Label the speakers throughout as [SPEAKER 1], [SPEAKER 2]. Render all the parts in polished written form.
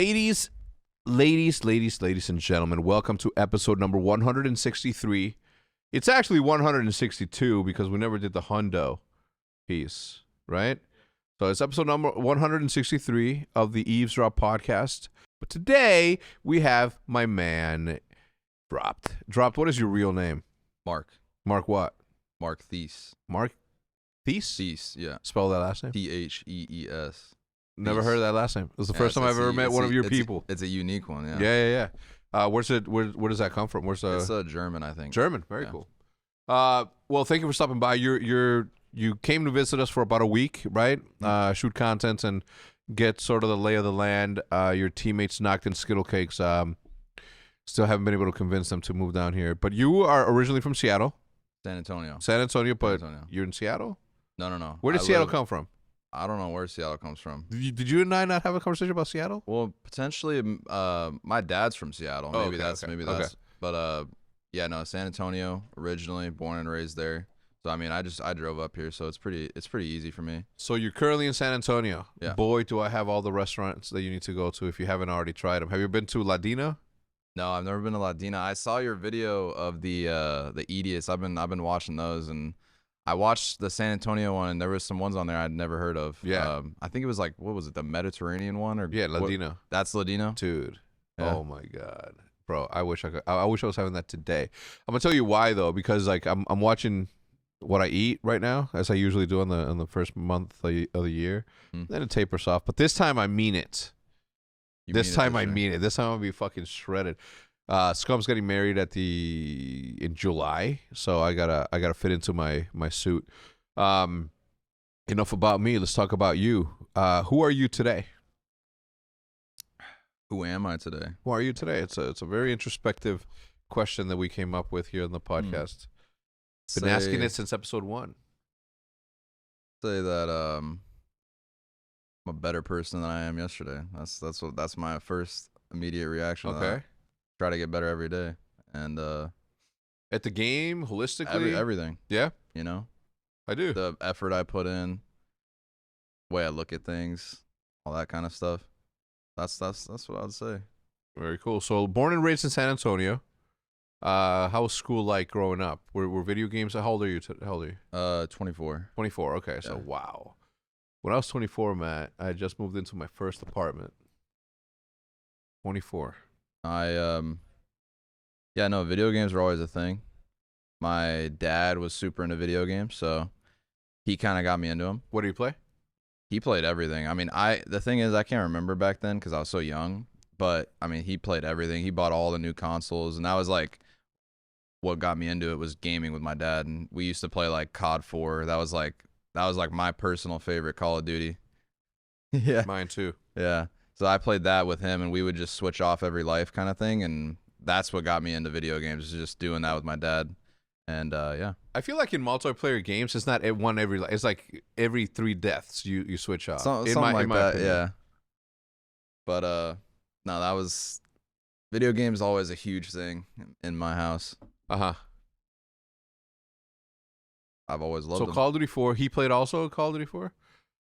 [SPEAKER 1] Ladies and gentlemen, welcome to episode number 163. It's actually 162 because we never did the hundo piece, right? So it's episode number 163 of the Eavesdrop podcast. But today we have my man Dropped. Dropped, what is your real name?
[SPEAKER 2] Mark.
[SPEAKER 1] Mark what?
[SPEAKER 2] Mark Thees.
[SPEAKER 1] Mark Thees?
[SPEAKER 2] Thees, yeah.
[SPEAKER 1] Spell that last name?
[SPEAKER 2] Thees.
[SPEAKER 1] Never heard of that last name. It was the first time I've ever met one of your people.
[SPEAKER 2] It's a unique one, yeah.
[SPEAKER 1] Yeah. Where does that come from? It's
[SPEAKER 2] German, I think.
[SPEAKER 1] German, very cool. Well, thank you for stopping by. You came to visit us for about a week, right? Shoot content and get sort of the lay of the land. Your teammates knocked in Skittle Cakes. Still haven't been able to convince them to move down here. But you are originally from Seattle.
[SPEAKER 2] San Antonio,
[SPEAKER 1] but you're in Seattle?
[SPEAKER 2] No.
[SPEAKER 1] Where did Seattle come from?
[SPEAKER 2] I don't know where Seattle comes from.
[SPEAKER 1] Did you and I not have a conversation about Seattle?
[SPEAKER 2] Well, potentially, my dad's from Seattle. Maybe that's. But San Antonio originally, born and raised there. So I mean, I drove up here, so it's pretty easy for me.
[SPEAKER 1] So you're currently in San Antonio.
[SPEAKER 2] Yeah.
[SPEAKER 1] Boy, do I have all the restaurants that you need to go to if you haven't already tried them. Have you been to Ladina?
[SPEAKER 2] No, I've never been to Ladina. I saw your video of the Idiots. I've been watching those, and I watched the San Antonio one, and there was some ones on there I'd never heard of.
[SPEAKER 1] Yeah.
[SPEAKER 2] I think it was like, what was it, the Mediterranean one?
[SPEAKER 1] Ladino.
[SPEAKER 2] That's Ladino?
[SPEAKER 1] Dude.
[SPEAKER 2] Yeah.
[SPEAKER 1] Oh my God. Bro, I wish I was having that today. I'm gonna tell you why though, because like I'm watching what I eat right now, as I usually do on the first month of the year. Then it tapers off. But this time I mean it. This time I'm gonna be fucking shredded. Scum's getting married in July, so I gotta fit into my suit. Enough about me. Let's talk about you. Who are you today?
[SPEAKER 2] Who am I today?
[SPEAKER 1] Who are you today? It's a very introspective question that we came up with here on the podcast. Been asking it since episode 1.
[SPEAKER 2] Say that I'm a better person than I am yesterday. That's my first immediate reaction.
[SPEAKER 1] Okay.
[SPEAKER 2] Try to get better every day, and
[SPEAKER 1] at the game, holistically,
[SPEAKER 2] everything.
[SPEAKER 1] Yeah,
[SPEAKER 2] you know,
[SPEAKER 1] I do.
[SPEAKER 2] The effort I put in, the way I look at things, all that kind of stuff. That's what I'd say.
[SPEAKER 1] Very cool. So, born and raised in San Antonio. How was school like growing up? Were video games? How old are you?
[SPEAKER 2] 24.
[SPEAKER 1] 24. Okay, so
[SPEAKER 2] yeah.
[SPEAKER 1] Wow. When I was 24, Matt, I just moved into my first apartment. 24.
[SPEAKER 2] Video games were always a thing. My dad was super into video games, so he kind of got me into them.
[SPEAKER 1] What do you play?
[SPEAKER 2] He played everything. I mean, the thing is, I can't remember back then because I was so young, but I mean, he played everything. He bought all the new consoles, and that was like what got me into it, was gaming with my dad. And we used to play like COD 4. That was like my personal favorite Call of Duty. Yeah.
[SPEAKER 1] Mine too.
[SPEAKER 2] Yeah. So I played that with him, and we would just switch off every life kind of thing, and that's what got me into video games, is just doing that with my dad. And yeah.
[SPEAKER 1] I feel like in multiplayer games, it's not it's like every 3 deaths you switch off.
[SPEAKER 2] Something like that, yeah. But no, that was, video games always a huge thing in my house.
[SPEAKER 1] Uh-huh.
[SPEAKER 2] I've always loved them.
[SPEAKER 1] So Call of Duty 4, he played also Call of Duty 4?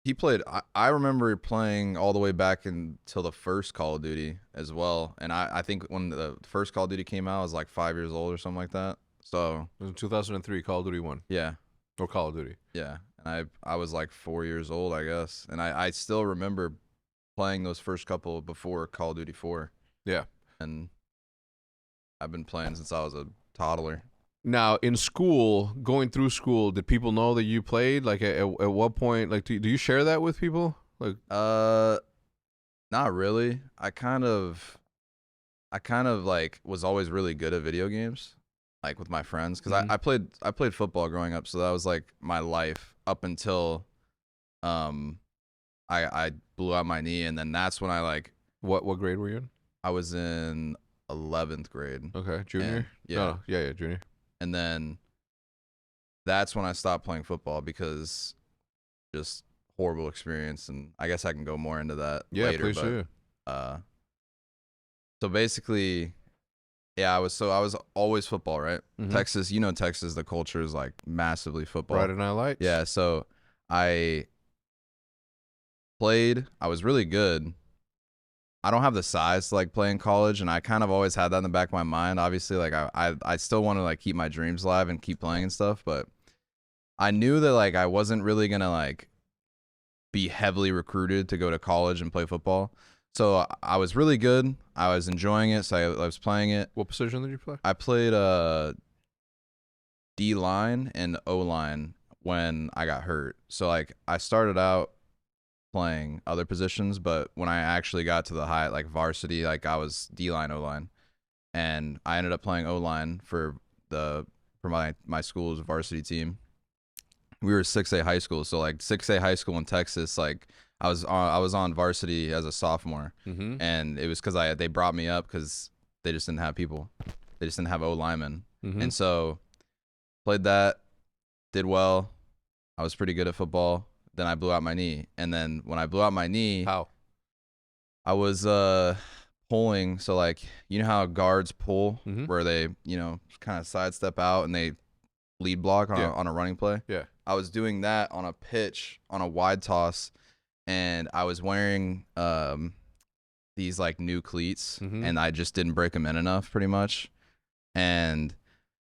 [SPEAKER 2] He played, I remember playing all the way back until the first Call of Duty as well. And I think when the first Call of Duty came out, I was like 5 years old or something like that. So
[SPEAKER 1] it was in 2003, Call of Duty 1.
[SPEAKER 2] Yeah.
[SPEAKER 1] Or Call of Duty.
[SPEAKER 2] Yeah. And I was like 4 years old, I guess. And I still remember playing those first couple before Call of Duty 4.
[SPEAKER 1] Yeah.
[SPEAKER 2] And I've been playing since I was a toddler.
[SPEAKER 1] Now, in school, going through school, did people know that you played? Like, at what point, like, do you share that with people? Like,
[SPEAKER 2] not really. I kind of like was always really good at video games, like with my friends, because I played football growing up, so that was like my life up until, I blew out my knee, and then that's when I like.
[SPEAKER 1] What grade were you in?
[SPEAKER 2] I was in 11th grade.
[SPEAKER 1] Okay, junior. Yeah, junior.
[SPEAKER 2] And then that's when I stopped playing football, because just horrible experience, and I guess I can go more into that later.
[SPEAKER 1] Please
[SPEAKER 2] but,
[SPEAKER 1] do.
[SPEAKER 2] So basically, yeah, I was always football, right?
[SPEAKER 1] Mm-hmm.
[SPEAKER 2] Texas, Texas, the culture is like massively football.
[SPEAKER 1] Friday Night Lights.
[SPEAKER 2] Yeah, so I played. I was really good, I don't have the size to like play in college, and I kind of always had that in the back of my mind. Obviously, like I still want to like keep my dreams alive and keep playing and stuff, but I knew that like I wasn't really gonna like be heavily recruited to go to college and play football. So I was really good. I was enjoying it, so I was playing it.
[SPEAKER 1] What position did you play?
[SPEAKER 2] I played D line and O line when I got hurt. So like I started out playing other positions, but when I actually got to the high like varsity, like I was D line, O line, and I ended up playing O line for my school's varsity team. We were 6A high school, so like 6A high school in Texas, like I was on varsity as a sophomore, and it was because they brought me up because they just didn't have people, they just didn't have O linemen, and so played that, did well. I was pretty good at football. Then I blew out my knee, and then when I blew out my knee,
[SPEAKER 1] how?
[SPEAKER 2] I was pulling. So like you know how guards pull, where they kind of sidestep out and they lead block on a running play.
[SPEAKER 1] Yeah.
[SPEAKER 2] I was doing that on a pitch on a wide toss, and I was wearing these like new cleats, and I just didn't break them in enough, pretty much. And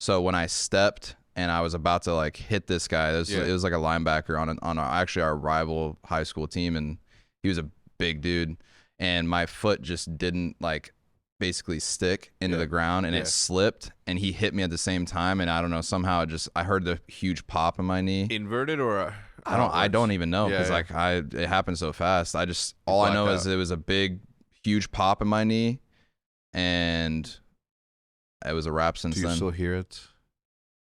[SPEAKER 2] so when I stepped and I was about to like hit this guy, it was like a linebacker on actually our rival high school team, and he was a big dude, and my foot just didn't like basically stick into the ground, and it slipped, and he hit me at the same time, and I don't know, somehow I heard the huge pop in my knee.
[SPEAKER 1] Inverted or
[SPEAKER 2] I don't even know, because it happened so fast. All I know is it was a big huge pop in my knee, and it was a wrap since then.
[SPEAKER 1] Do you still hear it?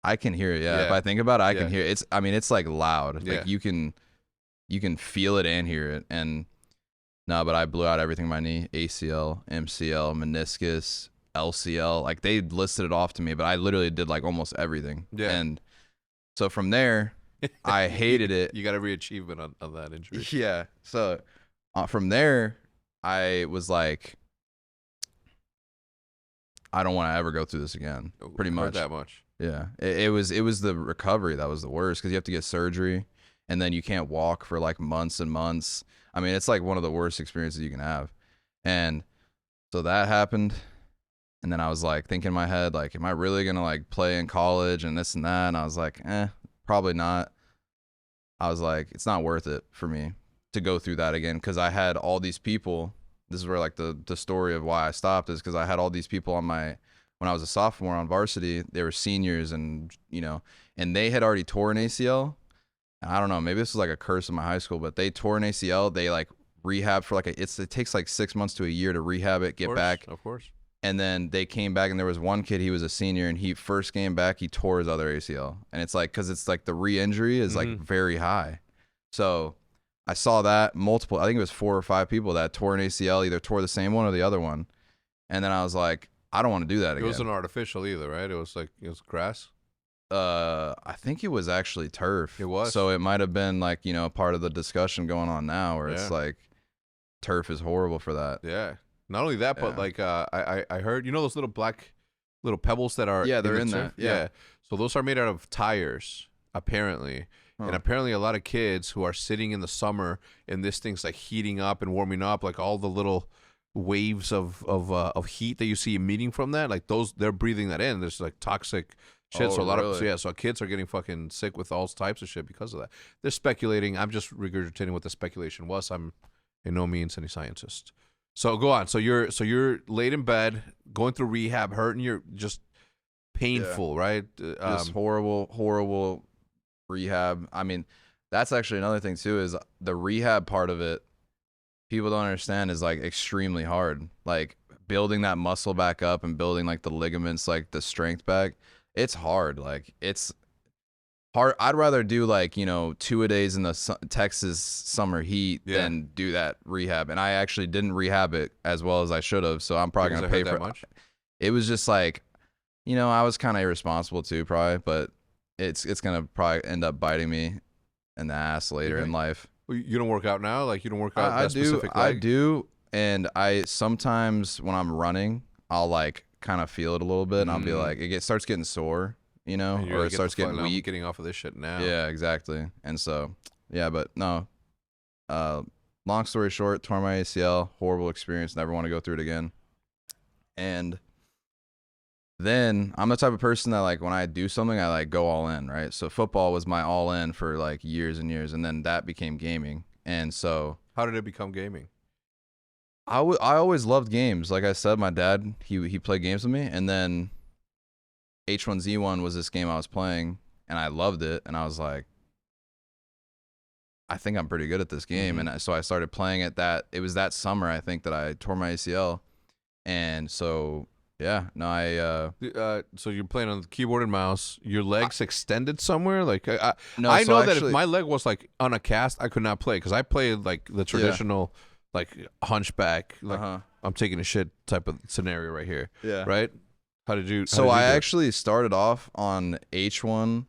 [SPEAKER 2] I can hear it. Yeah. If I think about it, I can hear it. It's like loud. Like you can feel it and hear it. And no, but I blew out everything in my knee: ACL, MCL, meniscus, LCL. Like they listed it off to me, but I literally did like almost everything. Yeah. And so from there, I hated it.
[SPEAKER 1] You got every achievement on that injury.
[SPEAKER 2] Yeah. So from there, I was like, I don't want to ever go through this again. Pretty much.
[SPEAKER 1] That much.
[SPEAKER 2] Yeah. It was the recovery that was the worst, because you have to get surgery, and then you can't walk for like months and months. I mean, it's like one of the worst experiences you can have. And so that happened. And then I was like thinking in my head, like, am I really going to like play in college and this and that? And I was like, probably not. I was like, it's not worth it for me to go through that again, because I had all these people. This is where like the story of why I stopped is because I had all these people when I was a sophomore on varsity. They were seniors, and and they had already tore an ACL. I don't know, maybe this was like a curse in my high school, but they tore an ACL. They like rehab for like it takes like 6 months to a year to rehab it, get back.
[SPEAKER 1] Of course.
[SPEAKER 2] And then they came back, and there was one kid, he was a senior, and he first came back, he tore his other ACL. And it's like, because it's like the re-injury is like very high. So I saw that multiple, I think it was 4 or 5 people that tore an ACL, either tore the same one or the other one. And then I was like, I don't want to do that again.
[SPEAKER 1] It wasn't artificial either, right? It was grass.
[SPEAKER 2] I think it was actually turf.
[SPEAKER 1] It was.
[SPEAKER 2] So it might have been like, part of the discussion going on now, where it's like turf is horrible for that.
[SPEAKER 1] Yeah. Not only that, but like I heard, those little pebbles that are
[SPEAKER 2] they're in there. Yeah.
[SPEAKER 1] So those are made out of tires, apparently. And apparently a lot of kids who are sitting in the summer and this thing's like heating up and warming up, like all the little waves of heat that you see emitting from that, like they're breathing that in. There's like toxic shit. So a lot of so kids are getting fucking sick with all types of shit because of that. They're speculating. I'm just regurgitating what the speculation was. I'm in no means any scientist. So go on. So you're laid in bed, going through rehab, hurting. You're just painful, right?
[SPEAKER 2] Just horrible rehab. I mean, that's actually another thing too, is the rehab part of it. People don't understand is like extremely hard. Like building that muscle back up and building like the ligaments, like the strength back. It's hard. Like it's hard. I'd rather do like 2-a-days in the Texas summer heat than do that rehab. And I actually didn't rehab it as well as I should have. So I'm probably gonna pay for it. It was just like, I was kind of irresponsible too, probably, but it's gonna probably end up biting me in the ass later in life.
[SPEAKER 1] Well, you don't work out now? Like you don't work out that specific leg?
[SPEAKER 2] I do, and I sometimes when I'm running, I'll like kind of feel it a little bit, and I'll be like, it starts getting sore, or it starts getting weak.
[SPEAKER 1] I'm getting off of this shit now.
[SPEAKER 2] Yeah, exactly. And so, but no, long story short, tore my ACL, horrible experience, never want to go through it again. And then I'm the type of person that like when I do something, I like go all in, right? So football was my all in for like years and years, and then that became gaming. And so
[SPEAKER 1] How did it become gaming?
[SPEAKER 2] I always loved games. Like I said, my dad, he played games with me, and then H1Z1 was this game I was playing, and I loved it, and I was like, I think I'm pretty good at this game. And so I started playing it. It was that summer, I think, that I tore my ACL. And so, yeah, no,
[SPEAKER 1] So you're playing on the keyboard and mouse. Your legs extended somewhere? Like
[SPEAKER 2] no,
[SPEAKER 1] I
[SPEAKER 2] so
[SPEAKER 1] know
[SPEAKER 2] actually,
[SPEAKER 1] that if my leg was like on a cast, I could not play because I played like the traditional, like hunchback, like I'm taking a shit type of scenario right here.
[SPEAKER 2] Yeah.
[SPEAKER 1] Right? How did you?
[SPEAKER 2] So I actually started off on H1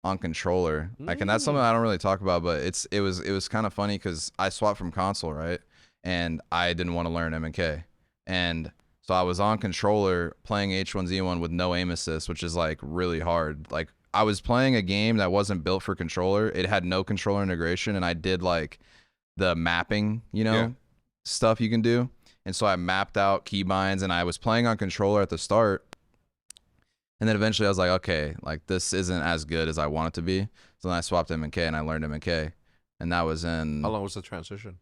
[SPEAKER 2] on controller, like, and that's something I don't really talk about, but it was kind of funny because I swapped from console, right, and I didn't want to learn M&K, and so I was on controller playing H1Z1 with no aim assist, which is like really hard. Like I was playing a game that wasn't built for controller; it had no controller integration, and I did like the mapping, stuff you can do, and so I mapped out keybinds, and I was playing on controller at the start. And then eventually I was like, okay, like this isn't as good as I want it to be. So then I swapped M&K and I learned M&K. And that was in...
[SPEAKER 1] How long was the transition?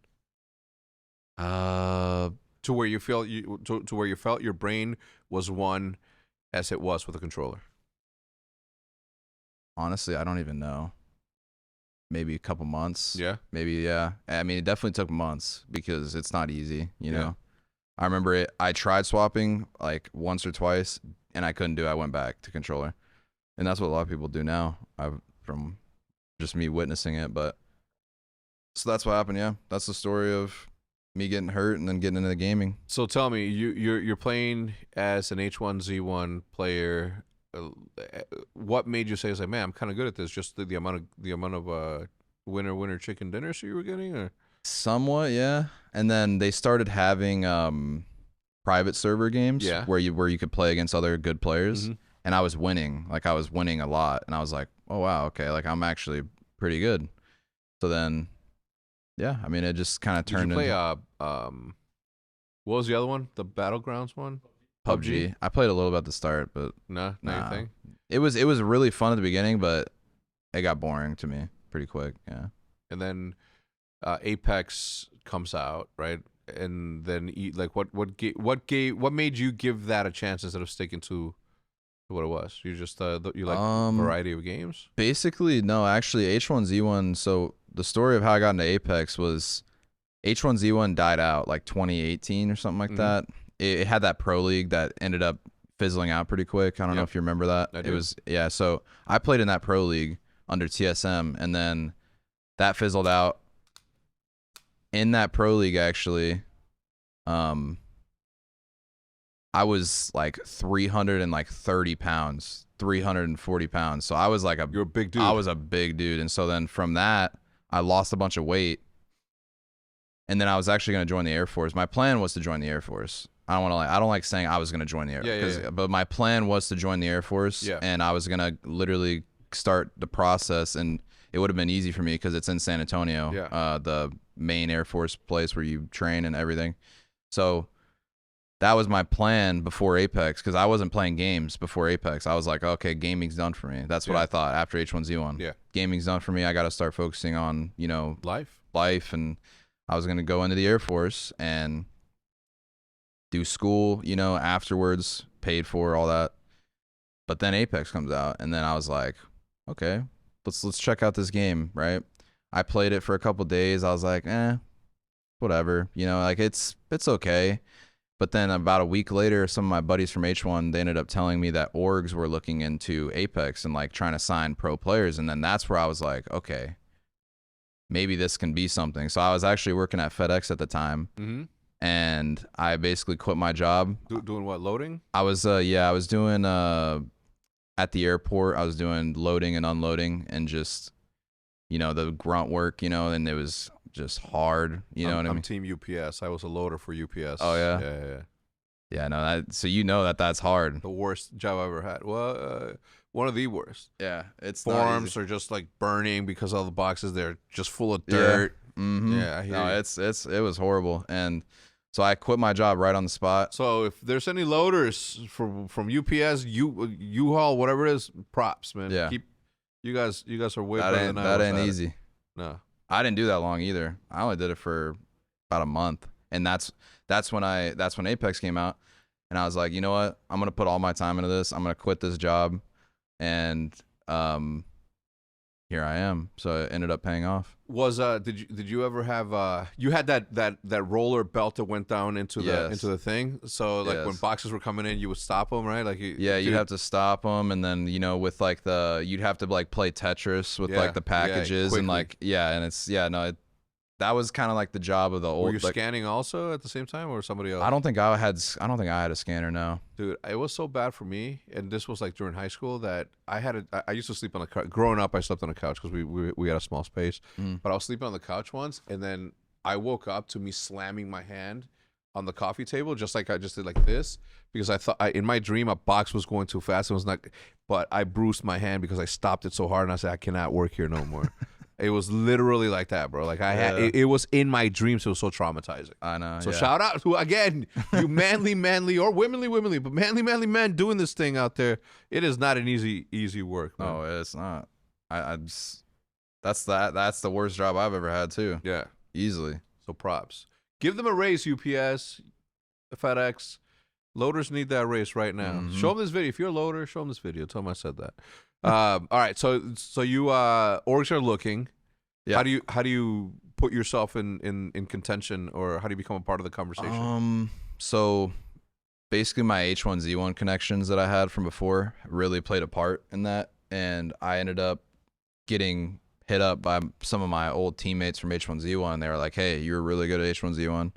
[SPEAKER 2] To
[SPEAKER 1] where you felt to where you felt your brain was one as it was with a controller.
[SPEAKER 2] Honestly, I don't even know. Maybe a couple months.
[SPEAKER 1] Yeah.
[SPEAKER 2] Maybe, yeah. I mean, it definitely took months because it's not easy, you know? I remember I tried swapping like once or twice and I couldn't do it. I went back to controller. And that's what a lot of people do now. From just me witnessing it, but so that's what happened, yeah. That's the story of me getting hurt and then getting into the gaming.
[SPEAKER 1] So tell me, you're playing as an H1Z1 player. What made you say, "Like, man, I'm kind of good at this"? Just the amount of winner chicken dinners you were getting, or
[SPEAKER 2] somewhat, yeah. And then they started having private server games, where you could play against other good players, and I was winning. Like I was winning a lot, and I was like, oh wow, okay, like I'm actually pretty good. So then, yeah, I mean, it just kind of turned
[SPEAKER 1] into. Did you play what was the other one? The Battlegrounds one?
[SPEAKER 2] PUBG. I played a little bit at the start, but
[SPEAKER 1] not anything.
[SPEAKER 2] It was really fun at the beginning, but it got boring to me pretty quick. Yeah.
[SPEAKER 1] And then Apex comes out, right? And then like what made you give that a chance instead of sticking to what it was? You just you like variety of games?
[SPEAKER 2] Basically, no. Actually, H1Z1. So the story of how I got into Apex was H1Z1 died out like 2018 or something like that. It had that pro league that ended up fizzling out pretty quick. I don't know if you remember that.
[SPEAKER 1] I do.
[SPEAKER 2] It was So I played in that pro league under TSM, and then that fizzled out. In that pro league, actually, I was like 330 pounds, 340 pounds. So I was like
[SPEAKER 1] you're a big dude.
[SPEAKER 2] I was a big dude. And so then from that, I lost a bunch of weight. And then I was actually going to join the Air Force. My plan was to join the Air Force. I don't like saying I was going to join the Air Force. But my plan was to join the Air Force. Yeah. And I was going to literally start the process. And it would have been easy for me because it's in San Antonio, the main Air Force place where you train and everything. So that was my plan before Apex, because I wasn't playing games before Apex. I was like, okay, gaming's done for me. That's what I thought after H1Z1.
[SPEAKER 1] Yeah.
[SPEAKER 2] Gaming's done for me. I got to start focusing on,
[SPEAKER 1] life.
[SPEAKER 2] And I was going to go into the Air Force and do school, afterwards, paid for, all that. But then Apex comes out, and then I was like, okay, let's check out this game, right? I played it for a couple days. I was like, whatever, like it's okay. But then about a week later, some of my buddies from H1, they ended up telling me that orgs were looking into Apex and like trying to sign pro players. And then that's where I was like, okay, maybe this can be something. So I was actually working at FedEx at the time. And I basically quit my job.
[SPEAKER 1] Doing what, loading?
[SPEAKER 2] I was doing at the airport, I was doing loading and unloading and just, the grunt work, and it was just hard. You know what I mean?
[SPEAKER 1] I'm team UPS. I was a loader for UPS.
[SPEAKER 2] Oh, yeah?
[SPEAKER 1] Yeah.
[SPEAKER 2] Yeah, no, so you know that's hard.
[SPEAKER 1] The worst job I ever had. Well, one of the worst.
[SPEAKER 2] Yeah, it's
[SPEAKER 1] Forearms
[SPEAKER 2] not easy.
[SPEAKER 1] are just like burning because all the boxes they're just full of dirt.
[SPEAKER 2] Yeah. Mm-hmm.
[SPEAKER 1] Yeah, I hear
[SPEAKER 2] No,
[SPEAKER 1] you.
[SPEAKER 2] it was horrible, and so I quit my job right on the spot.
[SPEAKER 1] So if there's any loaders from UPS, U-Haul, whatever it is, props, man.
[SPEAKER 2] Yeah.
[SPEAKER 1] You guys are way better than I was.
[SPEAKER 2] That ain't
[SPEAKER 1] at it.
[SPEAKER 2] easy.
[SPEAKER 1] No.
[SPEAKER 2] I didn't do that long either. I only did it for about a month, and that's when Apex came out, and I was like, you know what? I'm gonna put all my time into this. I'm gonna quit this job, and here I am. So it ended up paying off.
[SPEAKER 1] Was did you ever have you had that roller belt that went down into the thing? So like when boxes were coming in, you would stop them, right? Like
[SPEAKER 2] you'd have to stop them, and then with like you'd have to like play Tetris with like the packages and like and it's that was kind of like the job of the old.
[SPEAKER 1] Were you scanning also at the same time, or somebody else?
[SPEAKER 2] I don't think I had a scanner. No,
[SPEAKER 1] dude, it was so bad for me, and this was like during high school that I used to sleep on the couch. Growing up, I slept on the couch because we had a small space. But I was sleeping on the couch once, and then I woke up to me slamming my hand on the coffee table, just like I just did like this, because I thought in my dream a box was going too fast. It was not, but I bruised my hand because I stopped it so hard, and I said I cannot work here no more. It was literally like that, bro. Like I had, it was in my dreams. It was so traumatizing.
[SPEAKER 2] I know.
[SPEAKER 1] So shout out to, again, you manly or womanly, but manly men doing this thing out there. It is not an easy work, man.
[SPEAKER 2] No, it's not. I just, that's the worst job I've ever had too.
[SPEAKER 1] Yeah,
[SPEAKER 2] easily.
[SPEAKER 1] So props. Give them a raise, UPS, FedEx. Loaders need that raise right now. Show them this video. If you're a loader, show them this video. Tell them I said that. All right, so you orgs are looking. Yeah. How do you put yourself in contention, or how do you become a part of the conversation?
[SPEAKER 2] So basically my H1Z1 connections that I had from before really played a part in that, and I ended up getting hit up by some of my old teammates from H1Z1, and they were like, "Hey, you're really good at H1Z1.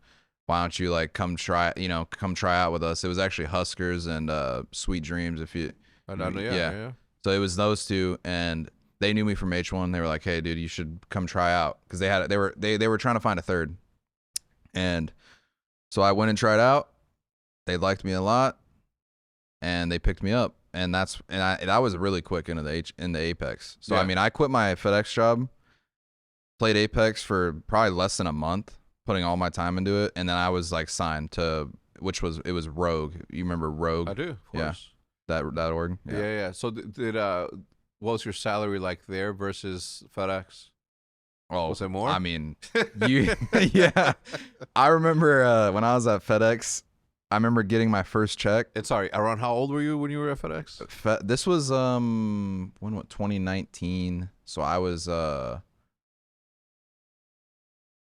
[SPEAKER 2] Why don't you like come try out with us?" It was actually Huskers and Sweet Dreams. If you, yeah. So it was those two, and they knew me from H1. They were like, "Hey, dude, you should come try out," because they were trying to find a third, and so I went and tried out. They liked me a lot, and they picked me up, and I was really quick into the Apex. So I mean, I quit my FedEx job, played Apex for probably less than a month, putting all my time into it, and then I was like signed to it was Rogue. You remember Rogue?
[SPEAKER 1] I do, of course.
[SPEAKER 2] That org.
[SPEAKER 1] Yeah. So did what was your salary like there versus FedEx?
[SPEAKER 2] Oh,
[SPEAKER 1] was it more?
[SPEAKER 2] I mean, yeah. I remember when I was at FedEx, I remember getting my first check.
[SPEAKER 1] And sorry, around how old were you when you were at FedEx?
[SPEAKER 2] This was 2019. So I was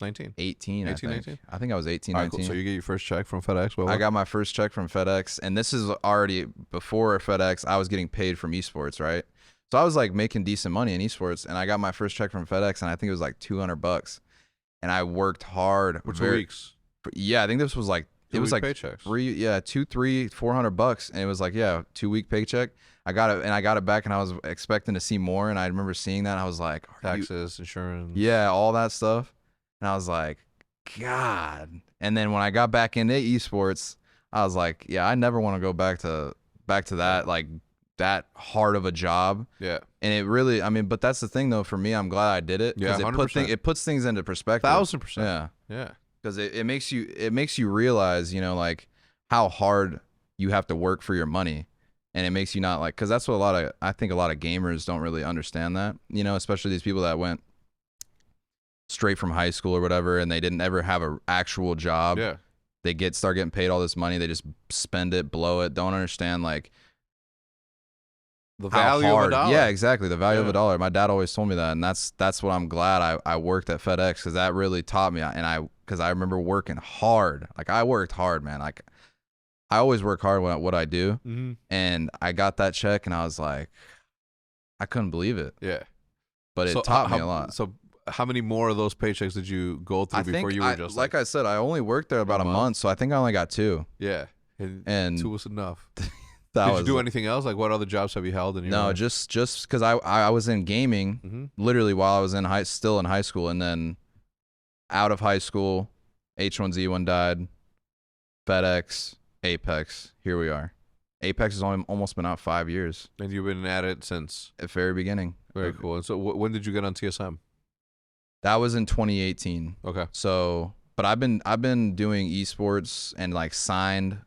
[SPEAKER 1] 19.
[SPEAKER 2] 18,
[SPEAKER 1] 18,
[SPEAKER 2] I think.
[SPEAKER 1] 19?
[SPEAKER 2] I think I was 18,
[SPEAKER 1] All right,
[SPEAKER 2] 19.
[SPEAKER 1] cool. So you get your first check from FedEx?
[SPEAKER 2] I got my first check from FedEx, and this is already before FedEx. I was getting paid from Esports, right? So I was like making decent money in Esports, and I got my first check from FedEx, and I think it was like $200. And I worked hard.
[SPEAKER 1] For 2 weeks?
[SPEAKER 2] Yeah, I think this was like, it was like
[SPEAKER 1] paychecks.
[SPEAKER 2] $400, and it was like, 2-week paycheck. I got it, and I got it back, and I was expecting to see more, and I remember seeing that, and I was like,
[SPEAKER 1] taxes, insurance.
[SPEAKER 2] Yeah, all that stuff. And I was like, God. And then when I got back into esports, I was like, yeah, I never want to go back to that, like that hard of a job.
[SPEAKER 1] Yeah.
[SPEAKER 2] And it really, I mean, but that's the thing though, for me, I'm glad I did it.
[SPEAKER 1] Yeah, 100%.
[SPEAKER 2] It puts things into perspective.
[SPEAKER 1] 1,000%.
[SPEAKER 2] Yeah.
[SPEAKER 1] Yeah.
[SPEAKER 2] Because it makes you realize, like how hard you have to work for your money. And it makes you not like, because that's what I think a lot of gamers don't really understand that, especially these people that went straight from high school or whatever, and they didn't ever have an actual job.
[SPEAKER 1] Yeah.
[SPEAKER 2] They start getting paid all this money. They just spend it, blow it. Don't understand like
[SPEAKER 1] the value of a dollar.
[SPEAKER 2] Yeah, exactly. The value of a dollar. My dad always told me that, and that's what I'm glad I worked at FedEx, because that really taught me. And because I remember working hard. Like I worked hard, man. Like I always work hard what I do.
[SPEAKER 1] Mm-hmm.
[SPEAKER 2] And I got that check, and I was like, I couldn't believe it.
[SPEAKER 1] Yeah.
[SPEAKER 2] But it taught me a lot.
[SPEAKER 1] So how many more of those paychecks did you go through before you were just
[SPEAKER 2] like I said, I only worked there about a month, so I think I only got 2.
[SPEAKER 1] Yeah. And 2 was enough. Did you do anything else? Like what other jobs have you held in your life?
[SPEAKER 2] just because I was in gaming literally while I was still in high school, and then out of high school, H1Z1 died, FedEx, Apex. Here we are. Apex has only almost been out 5 years.
[SPEAKER 1] And you've been at it since
[SPEAKER 2] At the very beginning.
[SPEAKER 1] very cool. And so when did you get on TSM?
[SPEAKER 2] That was in 2018.
[SPEAKER 1] Okay.
[SPEAKER 2] So, but I've been doing esports and like signed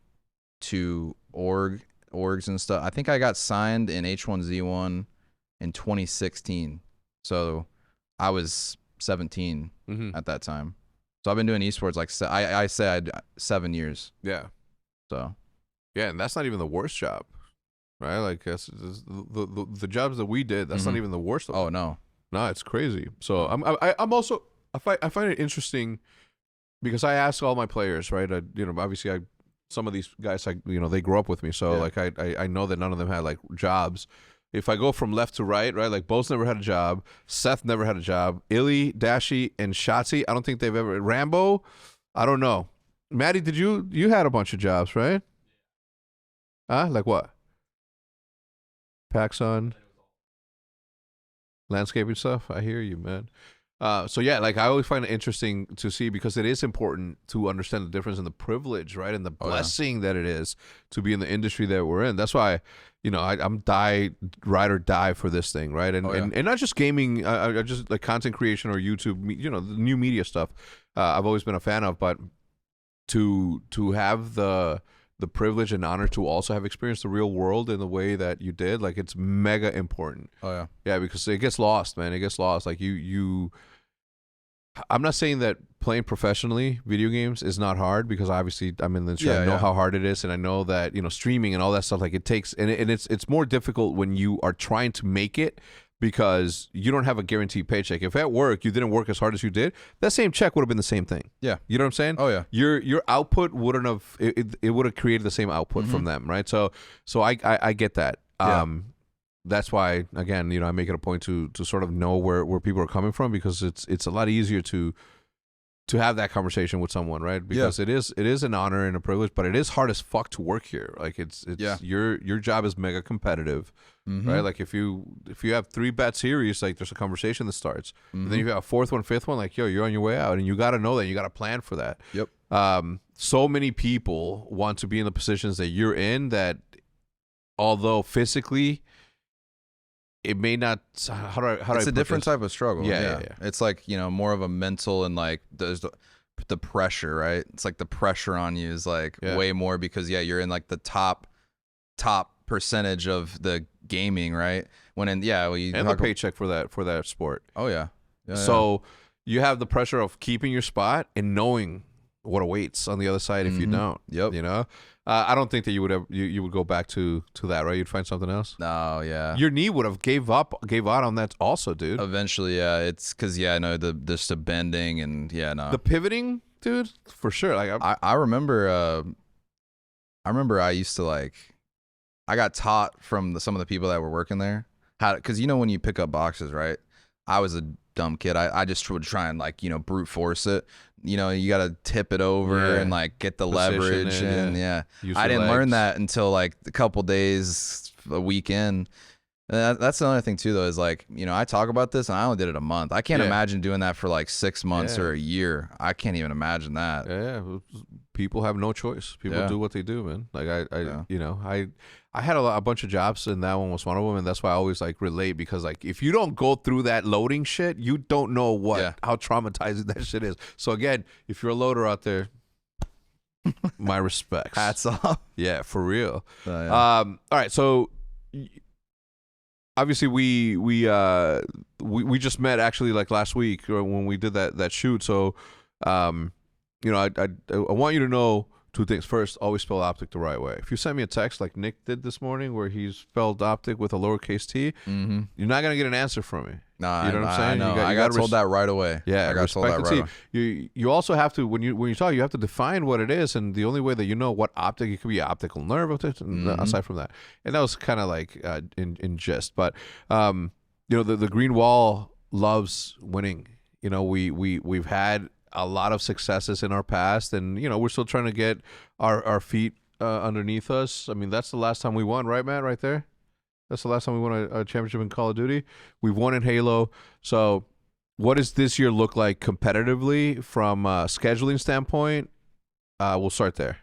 [SPEAKER 2] to orgs and stuff. I think I got signed in H1Z1 in 2016. So I was 17 at that time. So I've been doing esports like I said 7 years.
[SPEAKER 1] Yeah.
[SPEAKER 2] So
[SPEAKER 1] yeah, and that's not even the worst job, right? Like that's the jobs that we did. That's not even the worst. Of
[SPEAKER 2] oh no,
[SPEAKER 1] it's crazy. So I'm also I find it interesting because I ask all my players, right? Obviously some of these guys they grew up with me, so like I know that none of them had like jobs. If I go from left to right, like Bo's never had a job, Seth never had a job, Illy, Dashi, and Shotzi, I don't think they've ever. Rambo, I don't know. Maddie, did you had a bunch of jobs, right? Like what? Paxson, landscaping stuff. I hear you, man. So yeah, like I always find it interesting to see because it is important to understand the difference in the privilege, right, and the blessing that it is to be in the industry that we're in. That's why, I'm ride or die for this thing, right, and not just gaming, I just like content creation or YouTube, the new media stuff. I've always been a fan of, but to have the privilege and honor to also have experienced the real world in the way that you did, like it's mega important. Yeah, because it gets lost, man. It gets lost. Like I'm not saying that playing professionally video games is not hard, because obviously I'm in the industry. I know how hard it is, and I know that streaming and all that stuff, like it takes, and it's more difficult when you are trying to make it, because you don't have a guaranteed paycheck. If at work you didn't work as hard as you did, that same check would have been the same thing.
[SPEAKER 2] Yeah,
[SPEAKER 1] you know what I'm saying?
[SPEAKER 2] Oh yeah,
[SPEAKER 1] your output wouldn't have it would have created the same output from them, right? So I get that. That's why, again, I make it a point to sort of know where people are coming from, because it's a lot easier to have that conversation with someone, right? Because it is an honor and a privilege, but it is hard as fuck to work here. Like it's your job is mega competitive, right? Like if you have 3 bet series, like there's a conversation that starts, and then you have a 4th one, 5th one, like you're on your way out, and you got to know that, you got to plan for that. So many people want to be in the positions that you're in, that although physically it may not. How do I?
[SPEAKER 2] It's a different type of struggle.
[SPEAKER 1] Yeah.
[SPEAKER 2] It's like more of a mental, and like there's the pressure, right? It's like the pressure on you is like way more, because you're in like the top percentage of the gaming, right? When and the
[SPEAKER 1] paycheck for that sport.
[SPEAKER 2] Oh yeah.
[SPEAKER 1] So you have the pressure of keeping your spot and knowing what awaits on the other side if you don't. I don't think that you would go back to that, right? You'd find something else.
[SPEAKER 2] No,
[SPEAKER 1] your knee would have gave out on that also, dude.
[SPEAKER 2] Eventually, it's because the bending and
[SPEAKER 1] the pivoting, dude, for sure. Like
[SPEAKER 2] I remember I used to I got taught from some of the people that were working there how, because when you pick up boxes, right? I was a dumb kid. I just would try and brute force it. You got to tip it over and get the leverage and I didn't learn that until a couple days, a weekend. That's another thing too, though, is I talk about this and I only did it a month. I can't imagine doing that for 6 months or a year. I can't even imagine that.
[SPEAKER 1] Yeah, people have no choice. People do what they do, man. I had a bunch of jobs, and that one was one of them, and that's why I always relate, because if you don't go through that loading shit, you don't know how traumatizing that shit is. So again, if you're a loader out there, my respects.
[SPEAKER 2] Hats off.
[SPEAKER 1] Yeah, for real. All right, so obviously we just met actually last week when we did that shoot. So I want you to know 2 things. First, always spell OpTic the right way. If you send me a text like Nick did this morning, where he spelled OpTic with a lowercase t, you're not gonna get an answer from me.
[SPEAKER 2] Nah,
[SPEAKER 1] you know what I'm saying?
[SPEAKER 2] I know. I got told that right away.
[SPEAKER 1] Yeah,
[SPEAKER 2] I got told that right
[SPEAKER 1] away. You also have to, when you talk, you have to define what it is, and the only way that you know what optic, it could be optical nerve, aside from that. And that was kind of in gist, but the green wall loves winning. We've had a lot of successes in our past, and we're still trying to get our feet underneath us. I mean, that's the last time we won, right, Matt? Right there, that's the last time we won a championship in Call of Duty. We've won in Halo. So what does this year look like competitively from a scheduling standpoint? We'll start there.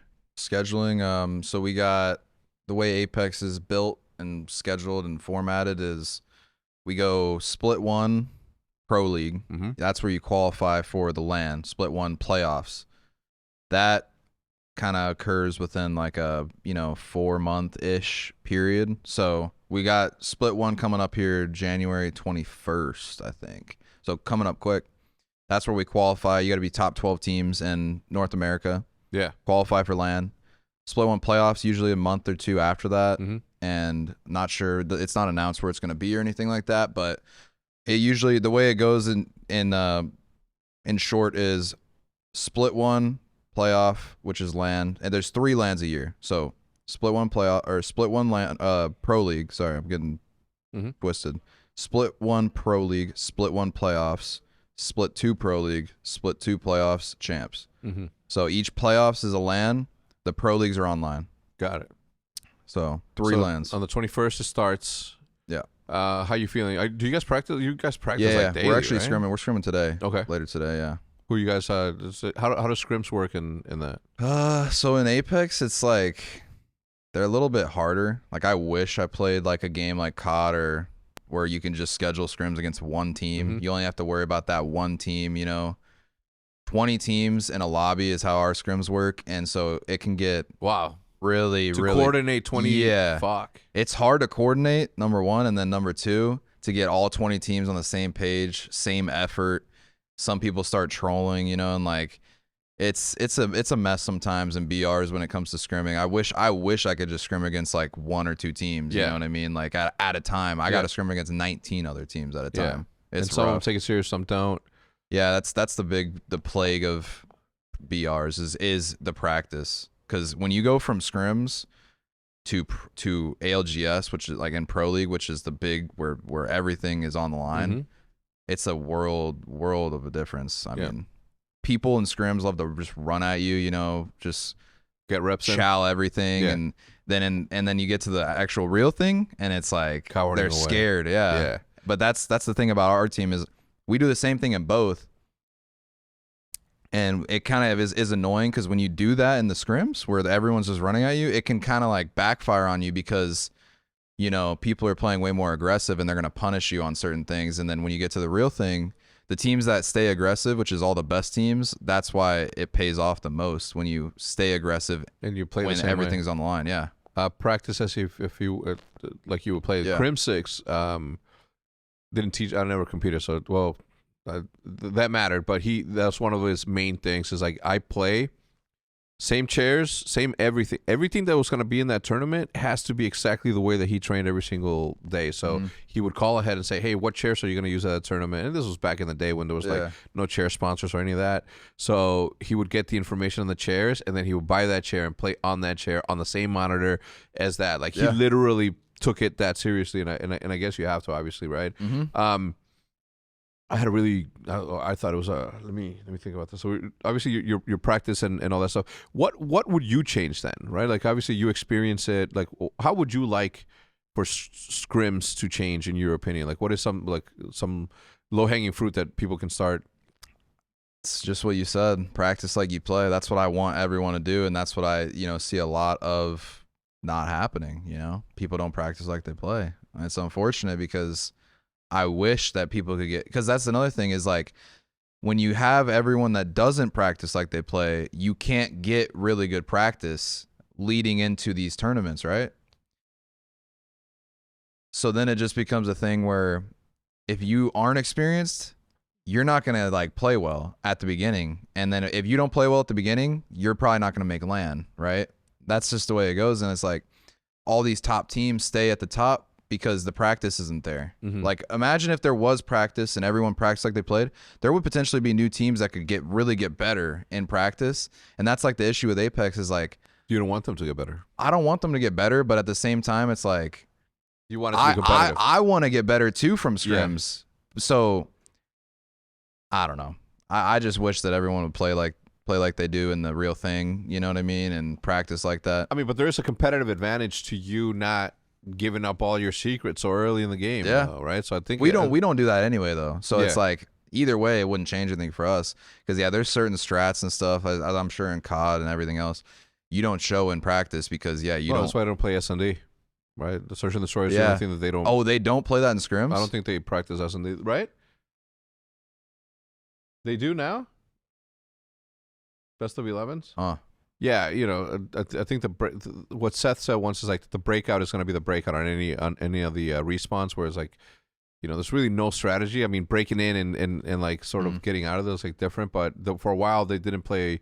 [SPEAKER 2] Scheduling. So we got the way Apex is built and scheduled and formatted is we go split one pro league.
[SPEAKER 1] Mm-hmm.
[SPEAKER 2] That's where you qualify for the LAN. Split one playoffs. That kind of occurs within like a 4-month-ish period. So we got split one coming up here January 21st, I think. So coming up quick. That's where we qualify. You got to be top 12 teams in North America.
[SPEAKER 1] Yeah.
[SPEAKER 2] Qualify for LAN. Split one playoffs usually a month or two after that.
[SPEAKER 1] Mm-hmm.
[SPEAKER 2] And not sure, it's not announced where it's going to be or anything like that, but it usually, the way it goes in short is split one playoff, which is LAN, and there's 3 LANs a year. So split one playoff or split one LAN pro league. Sorry, I'm getting twisted. Split one pro league, split one playoffs, split 2 pro league, split 2 playoffs, champs.
[SPEAKER 1] Mm-hmm.
[SPEAKER 2] So each playoffs is a LAN. The pro leagues are online.
[SPEAKER 1] Got it.
[SPEAKER 2] So 3 LANs.
[SPEAKER 1] On the 21st it starts.
[SPEAKER 2] Yeah.
[SPEAKER 1] How you feeling? Do you guys practice? You guys practice
[SPEAKER 2] Yeah,
[SPEAKER 1] like daily,
[SPEAKER 2] we're actually
[SPEAKER 1] right?
[SPEAKER 2] scrimming. We're scrimming today.
[SPEAKER 1] Okay.
[SPEAKER 2] Later today, yeah.
[SPEAKER 1] Who you guys? How does scrims work in that?
[SPEAKER 2] So in Apex, it's like they're a little bit harder. Like I wish I played like a game like COD or where you can just schedule scrims against one team.
[SPEAKER 1] Mm-hmm.
[SPEAKER 2] You only have to worry about that one team. 20 teams in a lobby is how our scrims work, and so it can get really
[SPEAKER 1] coordinate 20.
[SPEAKER 2] Yeah,
[SPEAKER 1] fuck.
[SPEAKER 2] It's hard to coordinate. Number one, and then number two, to get all 20 teams on the same page, same effort. Some people start trolling, and like it's a mess sometimes in BRs when it comes to scrimming. I wish I could just scrim against like 1 or 2 teams. You know what I mean? Like at a time, I got to scrim against 19 other teams at a time. It's
[SPEAKER 1] and some
[SPEAKER 2] rough.
[SPEAKER 1] take it serious, some don't.
[SPEAKER 2] Yeah, that's the plague of BRs is the practice. Because when you go from scrims to ALGS, which is like in Pro League, which is the big where everything is on the line, it's a world of a difference. I mean, people in scrims love to just run at you, just
[SPEAKER 1] get reps,
[SPEAKER 2] chow everything, and then you get to the actual real thing, and it's like
[SPEAKER 1] cowering
[SPEAKER 2] they're
[SPEAKER 1] away.
[SPEAKER 2] scared. Yeah. But that's the thing about our team is we do the same thing in both. And it kind of is annoying because when you do that in the scrims where everyone's just running at you, it can kind of like backfire on you because, people are playing way more aggressive and they're going to punish you on certain things. And then when you get to the real thing, the teams that stay aggressive, which is all the best teams, that's why it pays off the most when you stay aggressive
[SPEAKER 1] and you play
[SPEAKER 2] when
[SPEAKER 1] the same
[SPEAKER 2] everything's
[SPEAKER 1] way.
[SPEAKER 2] on the line. Yeah.
[SPEAKER 1] Practice as if you like you would play. Crim 6 didn't teach. I never competed, so that mattered, but that's one of his main things is like I play same chairs, same everything that was going to be in that tournament has to be exactly the way that he trained every single day. So he would call ahead and say, hey, what chairs are you going to use at that tournament? And this was back in the day when there was like no chair sponsors or any of that. So he would get the information on the chairs and then he would buy that chair and play on that chair on the same monitor as that. Like he literally took it that seriously, and I guess you have to, obviously, right? I had I thought it was let me think about this. So obviously your practice and all that stuff. What would you change then, right? Like obviously you experience it. Like how would you like for scrims to change in your opinion? Like what is some low hanging fruit that people can start?
[SPEAKER 2] It's just what you said. Practice like you play. That's what I want everyone to do, and that's what I see a lot of not happening. People don't practice like they play. And it's unfortunate because I wish that people could because that's another thing is like when you have everyone that doesn't practice like they play, you can't get really good practice leading into these tournaments, right? So then it just becomes a thing where if you aren't experienced, you're not going to like play well at the beginning. And then if you don't play well at the beginning, you're probably not going to make LAN, right? That's just the way it goes. And it's like all these top teams stay at the top because the practice isn't there. Like imagine if there was practice and everyone practiced like they played, there would potentially be new teams that could really get better in practice. And that's like the issue with Apex is like,
[SPEAKER 1] you don't want them to get better.
[SPEAKER 2] I don't want them to get better, but at the same time, it's like,
[SPEAKER 1] you want it to be competitive.
[SPEAKER 2] I want to get better too from scrims. So I don't know. I just wish that everyone would play like they do in the real thing. You know what I mean? And practice like that.
[SPEAKER 1] I mean, but there is a competitive advantage to you not giving up all your secrets so early in the game, though, right? So I think
[SPEAKER 2] we don't do that anyway, though. So it's like either way, it wouldn't change anything for us because there's certain strats and stuff, as I'm sure in COD and everything else. you don't show in practice because you don't.
[SPEAKER 1] That's why I don't play S&D, right? The search and destroy is the only thing that they don't.
[SPEAKER 2] Oh, they don't play that in scrims?
[SPEAKER 1] I don't think they practice S&D, right? They do now? Best of 11s? Yeah, I think what Seth said once is like the breakout is going to be the breakout on any of the respawns, whereas like, there's really no strategy. I mean, breaking in and like sort of getting out of those like different, but for a while they didn't play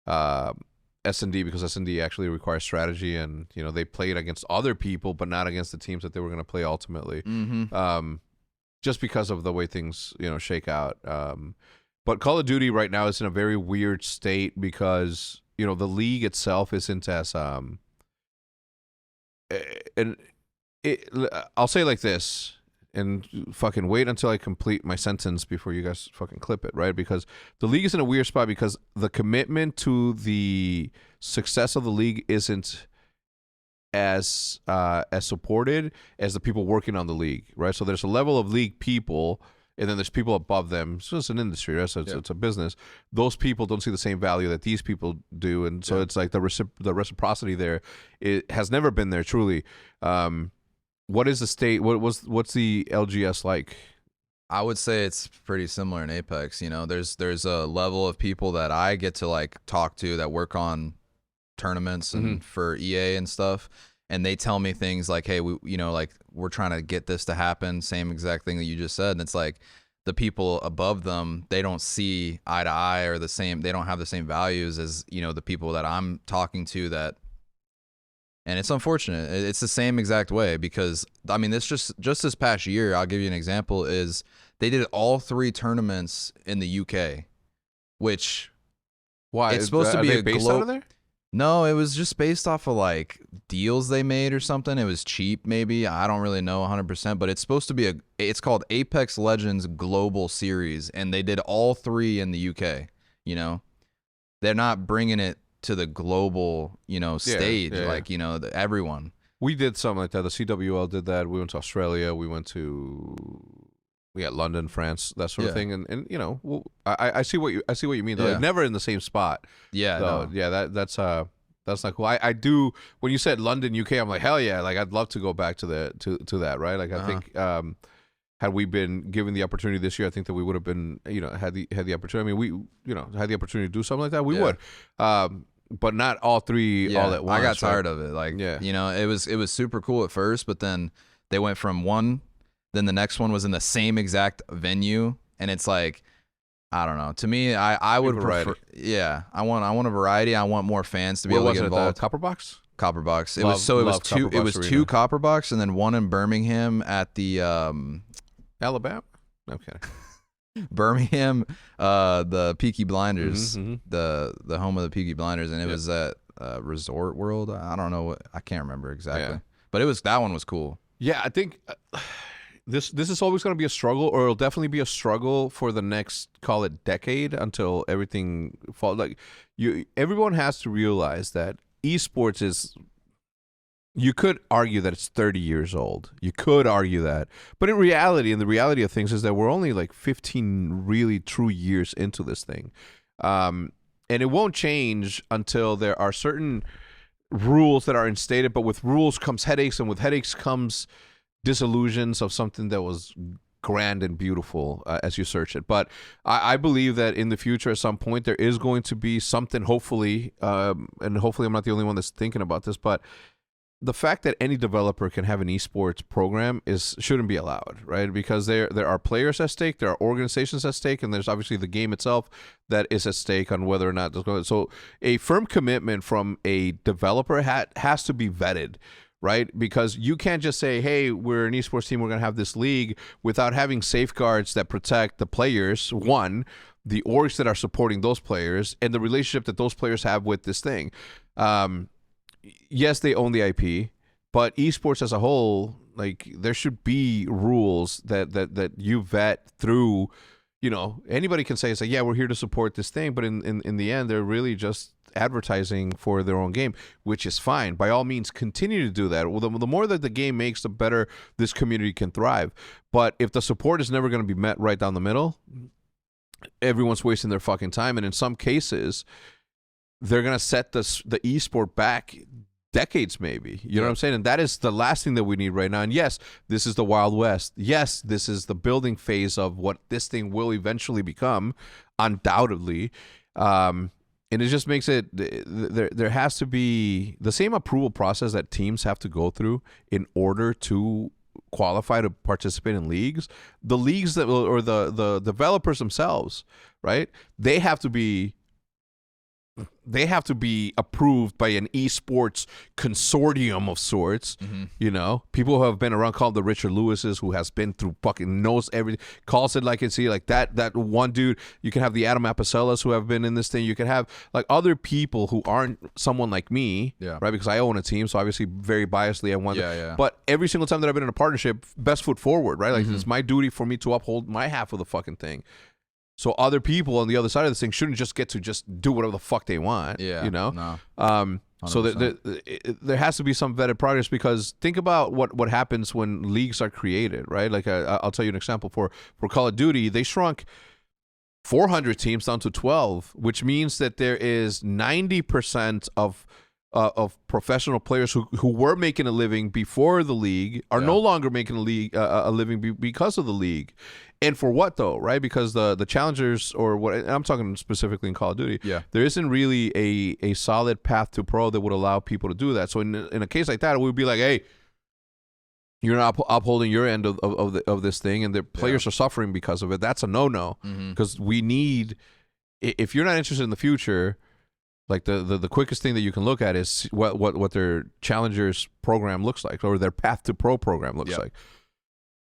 [SPEAKER 1] S&D because S&D actually requires strategy, and they played against other people, but not against the teams that they were going to play ultimately. Just because of the way things shake out. But Call of Duty right now is in a very weird state because the league itself isn't as I'll say it like this, and fucking wait until I complete my sentence before you guys fucking clip it, right? Because the league is in a weird spot because the commitment to the success of the league isn't as supported as the people working on the league, right? So there's a level of league people, and then there's people above them. So it's an industry, right? So it's a business. Those people don't see the same value that these people do, and so it's like the reciprocity there, it has never been there truly. What is the state? What's the LGS like?
[SPEAKER 2] I would say it's pretty similar in Apex. There's a level of people that I get to like talk to that work on tournaments and for EA and stuff, and they tell me things like, hey, we're trying to get this to happen, same exact thing that you just said, and it's like the people above them, they don't see eye to eye or they don't have the same values as the people that I'm talking to that. And it's unfortunate. It's the same exact way because, I mean, it's just this past year, I'll give you an example, is they did all 3 tournaments in the UK, which...
[SPEAKER 1] Why?
[SPEAKER 2] It's supposed to be
[SPEAKER 1] based out of there?
[SPEAKER 2] No, it was just based off of, like, deals they made or something. It was cheap, maybe. I don't really know 100%, but it's supposed to be it's called Apex Legends Global Series, and they did all 3 in the UK, They're not bringing it to the global, stage, like, everyone.
[SPEAKER 1] We did something like that. The CWL did that. We went to Australia. We went to London, France, that sort of thing. And I see what you mean though. Like, never in the same spot.
[SPEAKER 2] Yeah.
[SPEAKER 1] No. Yeah. That's not cool. I do. When you said London, UK, I'm like, hell yeah. Like I'd love to go back to that. Right. Like I think, had we been given the opportunity this year, I think that we would have been, had the opportunity. I mean, we, had the opportunity to do something like that. We would. But not all 3 all at once.
[SPEAKER 2] I got tired of it. Like, it was super cool at first, but then they went from one, then the next one was in the same exact venue, and it's like, I don't know. To me, I would prefer. Yeah, I want a variety. I want more fans to be able to get involved.
[SPEAKER 1] Copper Box.
[SPEAKER 2] Copper Box. It was 2 Copper Box, and then one in Birmingham at the
[SPEAKER 1] Alabama. Okay.
[SPEAKER 2] Birmingham, the Peaky Blinders, the home of the Peaky Blinders, and it was at Resort World. I don't know, I can't remember exactly, but that one was cool. Yeah,
[SPEAKER 1] I think this is always going to be a struggle, or it'll definitely be a struggle for the next, call it, decade until everything falls. Like everyone has to realize that esports is. You could argue that it's 30 years old. You could argue that. But in reality, and the reality of things is that we're only like 15 really true years into this thing. And it won't change until there are certain rules that are instated. But with rules comes headaches, and with headaches comes disillusions of something that was grand and beautiful as you search it. But I believe that in the future, at some point, there is going to be something, hopefully, and hopefully I'm not the only one that's thinking about this, but the fact that any developer can have an esports program shouldn't be allowed, right? Because there are players at stake, there are organizations at stake, and there's obviously the game itself that is at stake on whether or not there's going. So a firm commitment from a developer has to be vetted, right? Because you can't just say, hey, we're an esports team, we're going to have this league, without having safeguards that protect the players, one, the orgs that are supporting those players, and the relationship that those players have with this thing. Yes, they own the IP, but esports as a whole, like, there should be rules that you vet through. Anybody can say, it's like, yeah, we're here to support this thing, but in the end, they're really just advertising for their own game, which is fine. By all means, continue to do that. Well, the more that the game makes, the better this community can thrive. But if the support is never going to be met right down the middle, everyone's wasting their fucking time. And in some cases, they're gonna set the esport back decades, maybe. You know what I'm saying? And that is the last thing that we need right now. And yes, this is the Wild West. Yes, this is the building phase of what this thing will eventually become, undoubtedly. And it just makes it there has to be the same approval process that teams have to go through in order to qualify to participate in leagues. The leagues that will, or the developers themselves, right? They have to be approved by an esports consortium of sorts. You know, people who have been around, called the Richard Lewises, who has been through fucking knows everything, calls it like it's like that one dude. You can have the Adam Apostellas who have been in this thing. You can have like other people who aren't someone like me, right? Because I own a team, so obviously very biasly I want but every single time that I've been in a partnership, best foot forward, right? Like it's my duty for me to uphold my half of the fucking thing. So other people on the other side of this thing shouldn't just get to just do whatever the fuck they want, you know?
[SPEAKER 2] No.
[SPEAKER 1] So there has to be some vetted progress, because think about what happens when leagues are created, right? Like I'll tell you an example. For Call of Duty, they shrunk 400 teams down to 12, which means that there is 90% of professional players who were making a living before the league are no longer making a living because of the league. And for what though, right? Because the challengers, or what, and I'm talking specifically in Call of Duty, there isn't really a solid path to pro that would allow people to do that. So in a case like that, it would be like, hey, you're not upholding your end of this thing, and the players are suffering because of it. That's a no-no, because we need, if you're not interested in the future, like the quickest thing that you can look at is what their challengers program looks like, or their path to pro program looks like.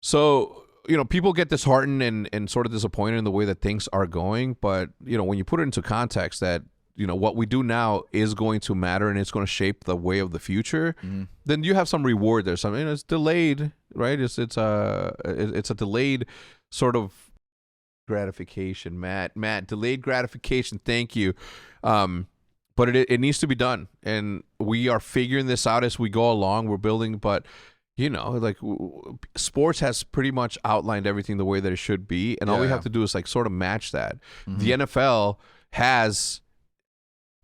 [SPEAKER 1] So, you know, people get disheartened and sort of disappointed in the way that things are going. But, you know, when you put it into context that, you know, what we do now is going to matter and it's going to shape the way of the future, then you have some reward there. Something, it's delayed, right? It's a delayed sort of gratification, Matt, delayed gratification. Thank you. But it needs to be done, and we are figuring this out as we go along. We're building, but you know, like sports has pretty much outlined everything the way that it should be, and all we have to do is like sort of match that. The NFL has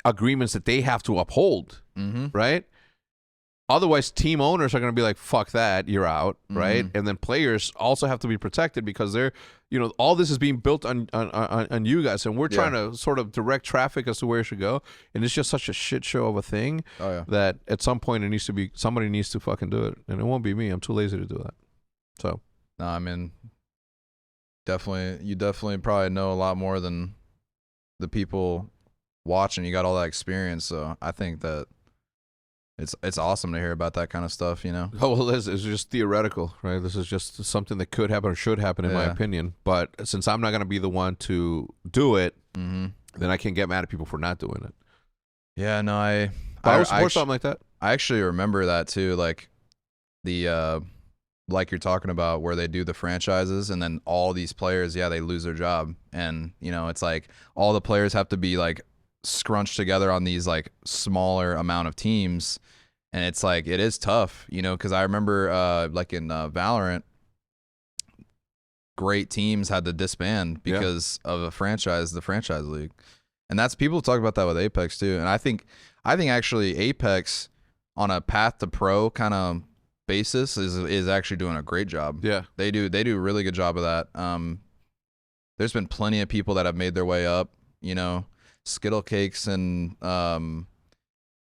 [SPEAKER 1] agreements that they have to uphold, right? Otherwise, team owners are going to be like, fuck that, you're out, right? And then players also have to be protected, because they're, you know, all this is being built on you guys, and we're trying to sort of direct traffic as to where it should go, and it's just such a shit show of a thing that at some point it needs to be, somebody needs to fucking do it, and it won't be me. I'm too lazy to do that. So,
[SPEAKER 2] no, I mean, you definitely probably know a lot more than the people watching. You got all that experience, so I think that it's awesome to hear about that kind of stuff, you know?
[SPEAKER 1] Oh, well, it's just theoretical, right? This is just something that could happen or should happen, in my opinion. But since I'm not going to be the one to do it, then I can't get mad at people for not doing it.
[SPEAKER 2] Yeah, no, I
[SPEAKER 1] would support something like that.
[SPEAKER 2] I actually remember that too, like the like you're talking about, where they do the franchises, and then all these players, they lose their job, and you know, it's like all the players have to be like scrunched together on these like smaller amount of teams, and it's like, it is tough, you know, because I remember like in Valorant, great teams had to disband because of the franchise league, and that's, people talk about that with Apex too, and I think actually Apex on a path to pro kind of basis is actually doing a great job. They do a really good job of that. There's been plenty of people that have made their way up, you know. Skittlecakes and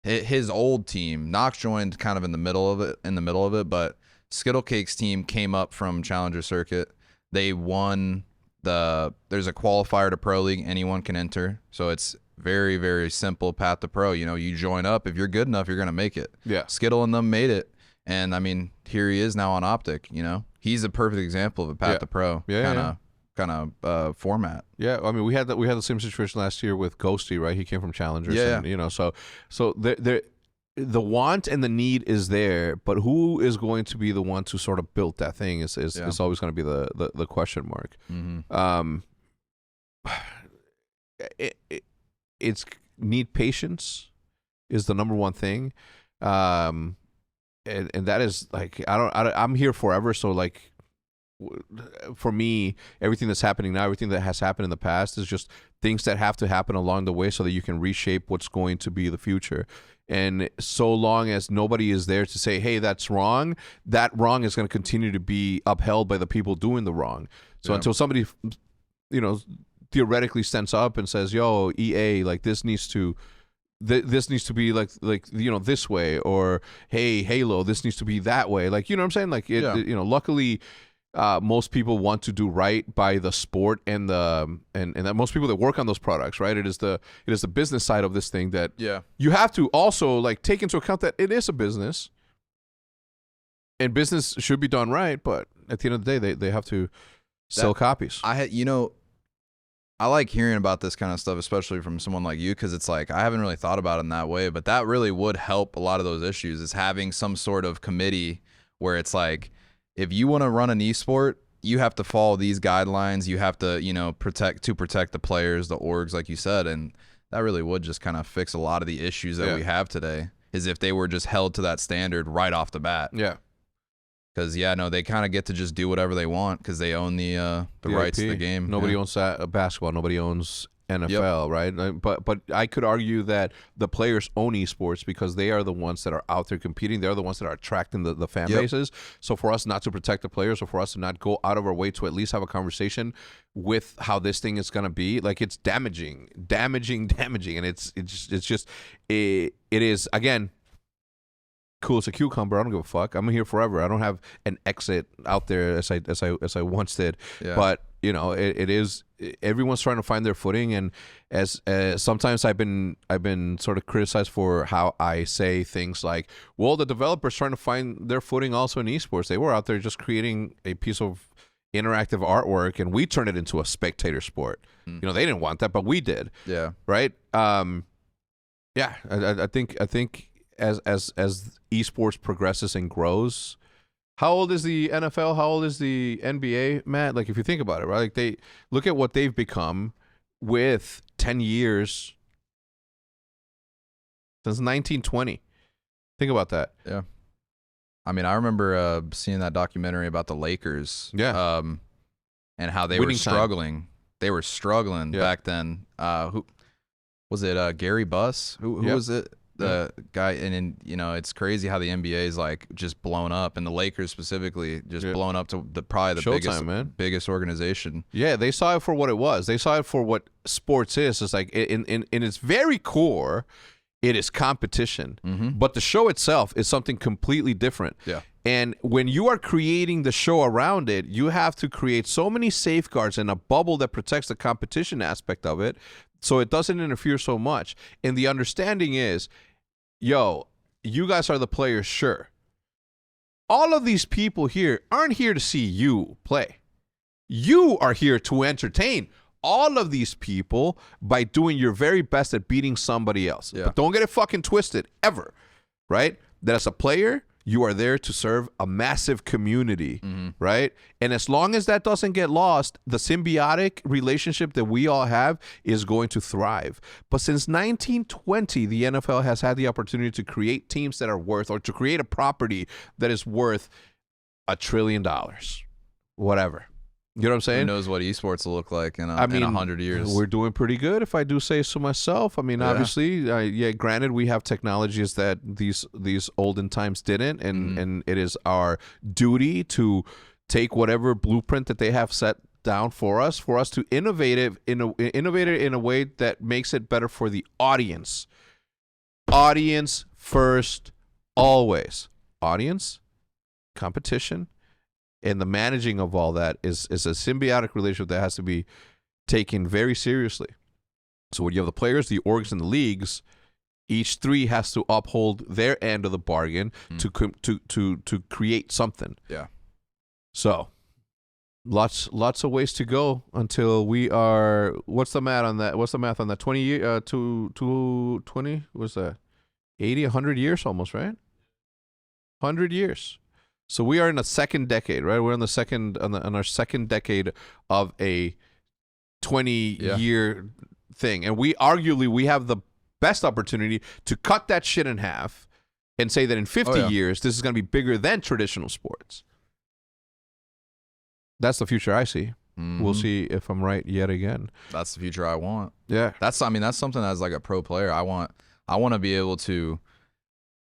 [SPEAKER 2] his old team, Nox joined kind of in the middle of it, but Skittlecakes team came up from Challenger Circuit. They won there's a qualifier to Pro League, anyone can enter, so it's very, very simple path to pro. You know, you join up, if you're good enough, you're gonna make it. Skittle and them made it, and I mean, here he is now on OpTic. You know, he's a perfect example of a path to pro kind of format.
[SPEAKER 1] I mean, we had the same situation last year with Ghosty, right? He came from Challengers, and, you know, so the want and the need is there, but who is going to be the one to sort of build that thing is always going to be the question mark. It's need patience is the number one thing, and that is like, I'm here forever, so like, for me, everything that's happening now, everything that has happened in the past is just things that have to happen along the way so that you can reshape what's going to be the future. And so long as nobody is there to say, hey, that's wrong, that wrong is going to continue to be upheld by the people doing the wrong. So until somebody, theoretically stands up and says, yo, EA, like this needs to be like this way, or hey, Halo, this needs to be that way, like, you know what I'm saying, like luckily most people want to do right by the sport and that most people that work on those products, right, it is the business side of this thing that you have to also like take into account that it is a business and business should be done right, but at the end of the day they have to sell copies.
[SPEAKER 2] I like hearing about this kind of stuff, especially from someone like you, because it's like I haven't really thought about it in that way, but that really would help a lot of those issues, is having some sort of committee where it's like, if you want to run an esport, you have to follow these guidelines. You have to, protect the players, the orgs, like you said, and that really would just kind of fix a lot of the issues that we have today, is if they were just held to that standard right off the bat.
[SPEAKER 1] Yeah.
[SPEAKER 2] Because they kind of get to just do whatever they want because they own the rights to the game.
[SPEAKER 1] Nobody owns basketball. Nobody owns NFL, right? But I could argue that the players own esports because they are the ones that are out there competing. They're the ones that are attracting the fan bases. So for us not to protect the players, or for us to not go out of our way to at least have a conversation with how this thing is going to be, like, it's damaging, and it is, again, cool as a cucumber. I don't give a fuck. I'm here forever. I don't have an exit out there as I once did. Yeah. But it is, everyone's trying to find their footing, and as sometimes I've been sort of criticized for how I say things like, well, the developers trying to find their footing also in esports. They were out there just creating a piece of interactive artwork, and we turned it into a spectator sport. They didn't want that, but we did. Yeah. Right. Yeah. I think. As esports progresses and grows, how old is the NFL? How old is the NBA, Matt? Like, if you think about it, right? Like, they look at what they've become with 10 years since 1920. Think about that.
[SPEAKER 2] Yeah. I mean, I remember seeing that documentary about the Lakers. Yeah. And how they were struggling. Time. They were struggling back then. Who was it? Gary Buss? Who was it? The guy, and it's crazy how the NBA is like just blown up, and the Lakers specifically just blown up to probably the biggest organization.
[SPEAKER 1] Yeah, they saw it for what it was. They saw it for what sports is. It's like in its very core, it is competition, but the show itself is something completely different. Yeah. And when you are creating the show around it, you have to create so many safeguards and a bubble that protects the competition aspect of it, so it doesn't interfere so much. And the understanding is, yo, you guys are the players, sure. All of these people here aren't here to see you play. You are here to entertain all of these people by doing your very best at beating somebody else. Yeah. But don't get it fucking twisted, ever, right? That as a player, you are there to serve a massive community, right? And as long as that doesn't get lost, the symbiotic relationship that we all have is going to thrive. But since 1920, the NFL has had the opportunity to create teams that are worth, or to create a property that is worth $1 trillion, whatever. You know what I'm saying?
[SPEAKER 2] Who knows what esports will look like in 100 years?
[SPEAKER 1] We're doing pretty good, if I do say so myself. I mean, obviously, granted, we have technologies that these olden times didn't, and it is our duty to take whatever blueprint that they have set down for us to innovate it in a way that makes it better for the audience. Audience first, always. Audience, competition. And the managing of all that is a symbiotic relationship that has to be taken very seriously. So when you have the players, the orgs, and the leagues, each three has to uphold their end of the bargain to create something. Yeah. So lots of ways to go until we are. What's the math on that? 20? What's that? 80, 100 years almost, right? 100 years. So we are in a second decade, right? We're on our second decade of a 20-year thing, and we have the best opportunity to cut that shit in half and say that in 50 years this is going to be bigger than traditional sports. That's the future I see. We'll see if I'm right yet again.
[SPEAKER 2] That's the future I want.
[SPEAKER 1] Yeah.
[SPEAKER 2] That's something as like a pro player. I want to be able to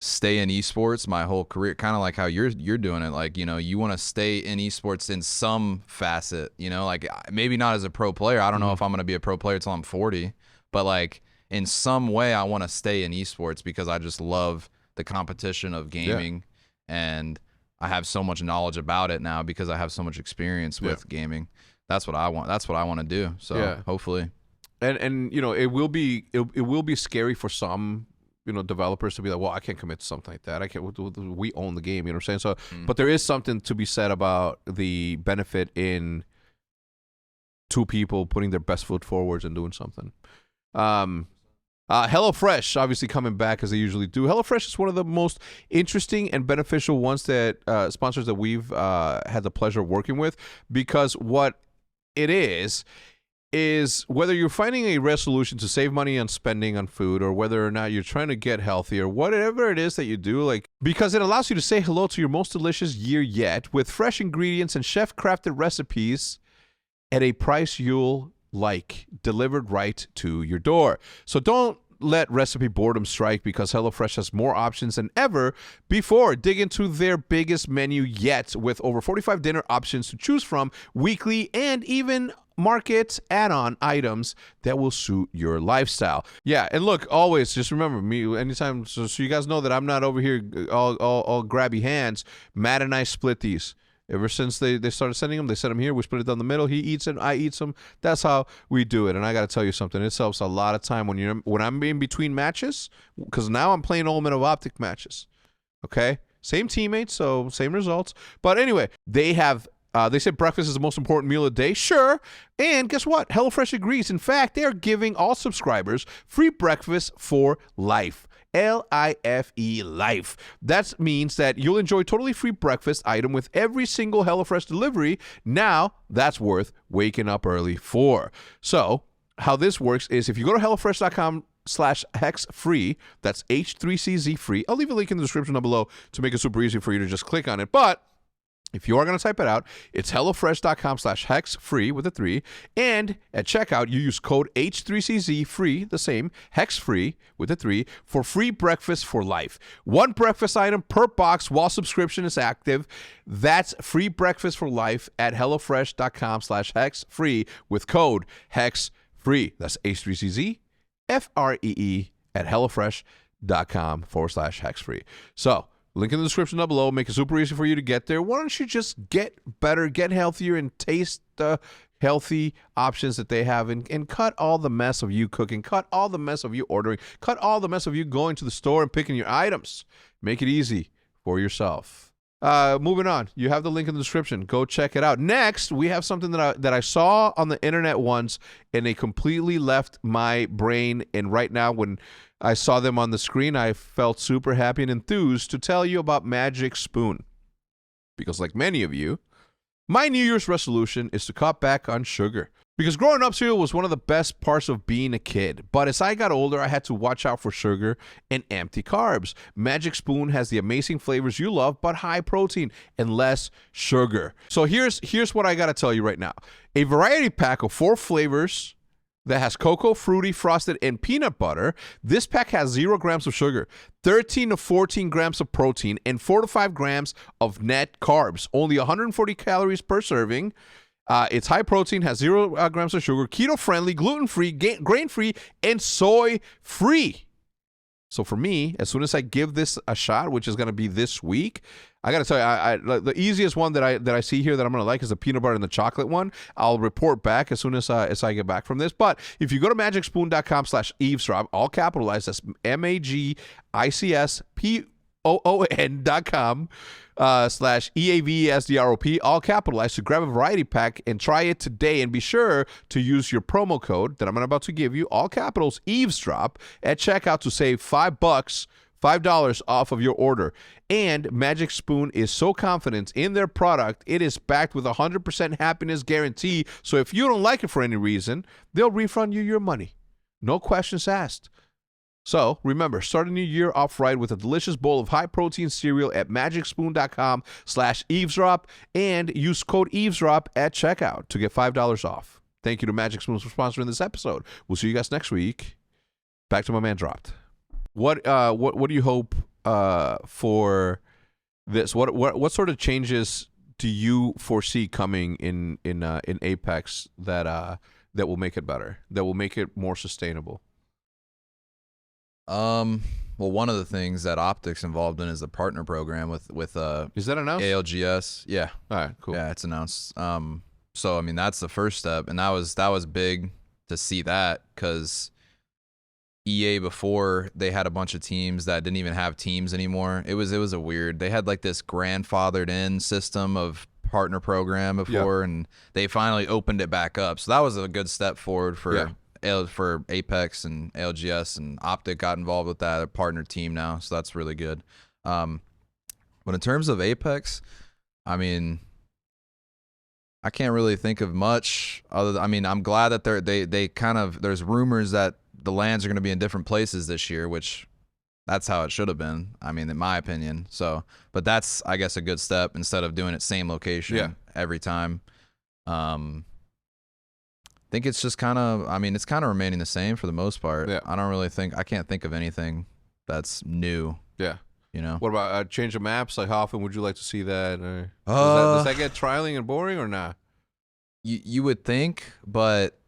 [SPEAKER 2] stay in esports my whole career, kind of like how you're doing it. Like, you know, you want to stay in esports in some facet, you know, like maybe not as a pro player. I don't know if I'm going to be a pro player till I'm 40, but like in some way I want to stay in esports because I just love the competition of gaming, and I have so much knowledge about it now because I have so much experience with gaming. That's what I want. That's what I want to do. So hopefully.
[SPEAKER 1] And you know, it will be scary for some, you know, developers to be like, well, I can't commit to something like that. I can't. We own the game. You know what I'm saying? So, but there is something to be said about the benefit in two people putting their best foot forwards and doing something. HelloFresh obviously coming back as they usually do. HelloFresh is one of the most interesting and beneficial ones that sponsors that we've had the pleasure of working with, because what it is whether you're finding a resolution to save money on spending on food, or whether or not you're trying to get healthy, or whatever it is that you do, like, because it allows you to say hello to your most delicious year yet with fresh ingredients and chef-crafted recipes at a price you'll like, delivered right to your door. So don't let recipe boredom strike, because HelloFresh has more options than ever before. Dig into their biggest menu yet with over 45 dinner options to choose from weekly, and even market add-on items that will suit your lifestyle. Yeah, and look, always just remember me anytime, so you guys know that I'm not over here all grabby hands. Matt and I split these. Ever since they started sending them, they sent them here. We split it down the middle. He eats it, I eat some. That's how we do it. And I got to tell you something. It saves a lot of time when I'm in between matches, because now I'm playing Ultimate of OpTic matches. Okay, same teammates, so same results. But anyway, they have. They said breakfast is the most important meal of the day. Sure. And guess what? HelloFresh agrees. In fact, they are giving all subscribers free breakfast for life. L-I-F-E, life. That means that you'll enjoy totally free breakfast item with every single HelloFresh delivery. Now, that's worth waking up early for. So, how this works is if you go to HelloFresh.com/HECZ free, that's H3CZ free. I'll leave a link in the description down below to make it super easy for you to just click on it. But if you are going to type it out, it's HelloFresh.com/HECZ free with a 3. And at checkout, you use code H3CZ free, the same, HECZ free with a 3, for free breakfast for life. One breakfast item per box while subscription is active. That's free breakfast for life at HelloFresh.com/HECZ free with code HECZ free. That's H3CZ FREE at HelloFresh.com/HECZ free. So, link in the description down below. Make it super easy for you to get there. Why don't you just get better, get healthier, and taste the healthy options that they have, and cut all the mess of you cooking, cut all the mess of you ordering, cut all the mess of you going to the store and picking your items. Make it easy for yourself. Moving on. You have the link in the description. Go check it out. Next, we have something that I saw on the internet once, and it completely left my brain. And right now, when I saw them on the screen, I felt super happy and enthused to tell you about Magic Spoon. Because like many of you, my New Year's resolution is to cut back on sugar. Because growing up, cereal was one of the best parts of being a kid. But as I got older, I had to watch out for sugar and empty carbs. Magic Spoon has the amazing flavors you love, but high protein and less sugar. So here's what I got to tell you right now. A variety pack of 4 flavors that has cocoa, fruity, frosted, and peanut butter. This pack has 0 grams of sugar, 13 to 14 grams of protein, and 4 to 5 grams of net carbs. Only 140 calories per serving. It's high protein, has 0 grams of sugar, keto-friendly, gluten-free, grain-free, and soy-free. So for me, as soon as I give this a shot, which is going to be this week, I got to tell you, the easiest one that I see here that I'm going to like is the peanut butter and the chocolate one. I'll report back as soon as I get back from this. But if you go to magicspoon.com/eavesdrop, all capitalized, that's MAGICSPOON.com /EAVESDROP, all capitalized, to grab a variety pack and try it today. And be sure to use your promo code that I'm about to give you, all capitals, Eavesdrop, at checkout to save $5 off of your order. And Magic Spoon is so confident in their product, it is backed with 100% happiness guarantee. So if you don't like it for any reason, they'll refund you your money. No questions asked. So remember, start a new year off right with a delicious bowl of high-protein cereal at magicspoon.com/eavesdrop and use code eavesdrop at checkout to get $5 off. Thank you to Magic Spoon for sponsoring this episode. We'll see you guys next week. Back to my man Dropped. What do you hope for this? What sort of changes do you foresee coming in Apex that will make it better, that will make it more sustainable?
[SPEAKER 2] Well, one of the things that OpTic's involved in is the partner program with
[SPEAKER 1] Is that announced?
[SPEAKER 2] ALGS. Yeah.
[SPEAKER 1] All right, cool.
[SPEAKER 2] Yeah, it's announced. So I mean that's the first step, and that was big to see that, because EA before, they had a bunch of teams that didn't even have teams anymore. It was a weird. They had like this grandfathered in system of partner program before, and they finally opened it back up. So that was a good step forward for Apex and ALGS, and OpTic got involved with that, a partner team now. So that's really good. But in terms of Apex, I mean, I can't really think of much other than, I mean, I'm glad that they kind of, there's rumors that the lands are going to be in different places this year, which that's how it should have been, I mean, in my opinion. So, but that's, I guess, a good step instead of doing it same location every time. I think it's just kind of, I mean, it's kind of remaining the same for the most part.
[SPEAKER 1] Yeah.
[SPEAKER 2] I can't think of anything that's new.
[SPEAKER 1] Yeah.
[SPEAKER 2] You know,
[SPEAKER 1] what about change of maps? Like, how often would you like to see that? Or does that get trialing and boring or not?
[SPEAKER 2] You would think, but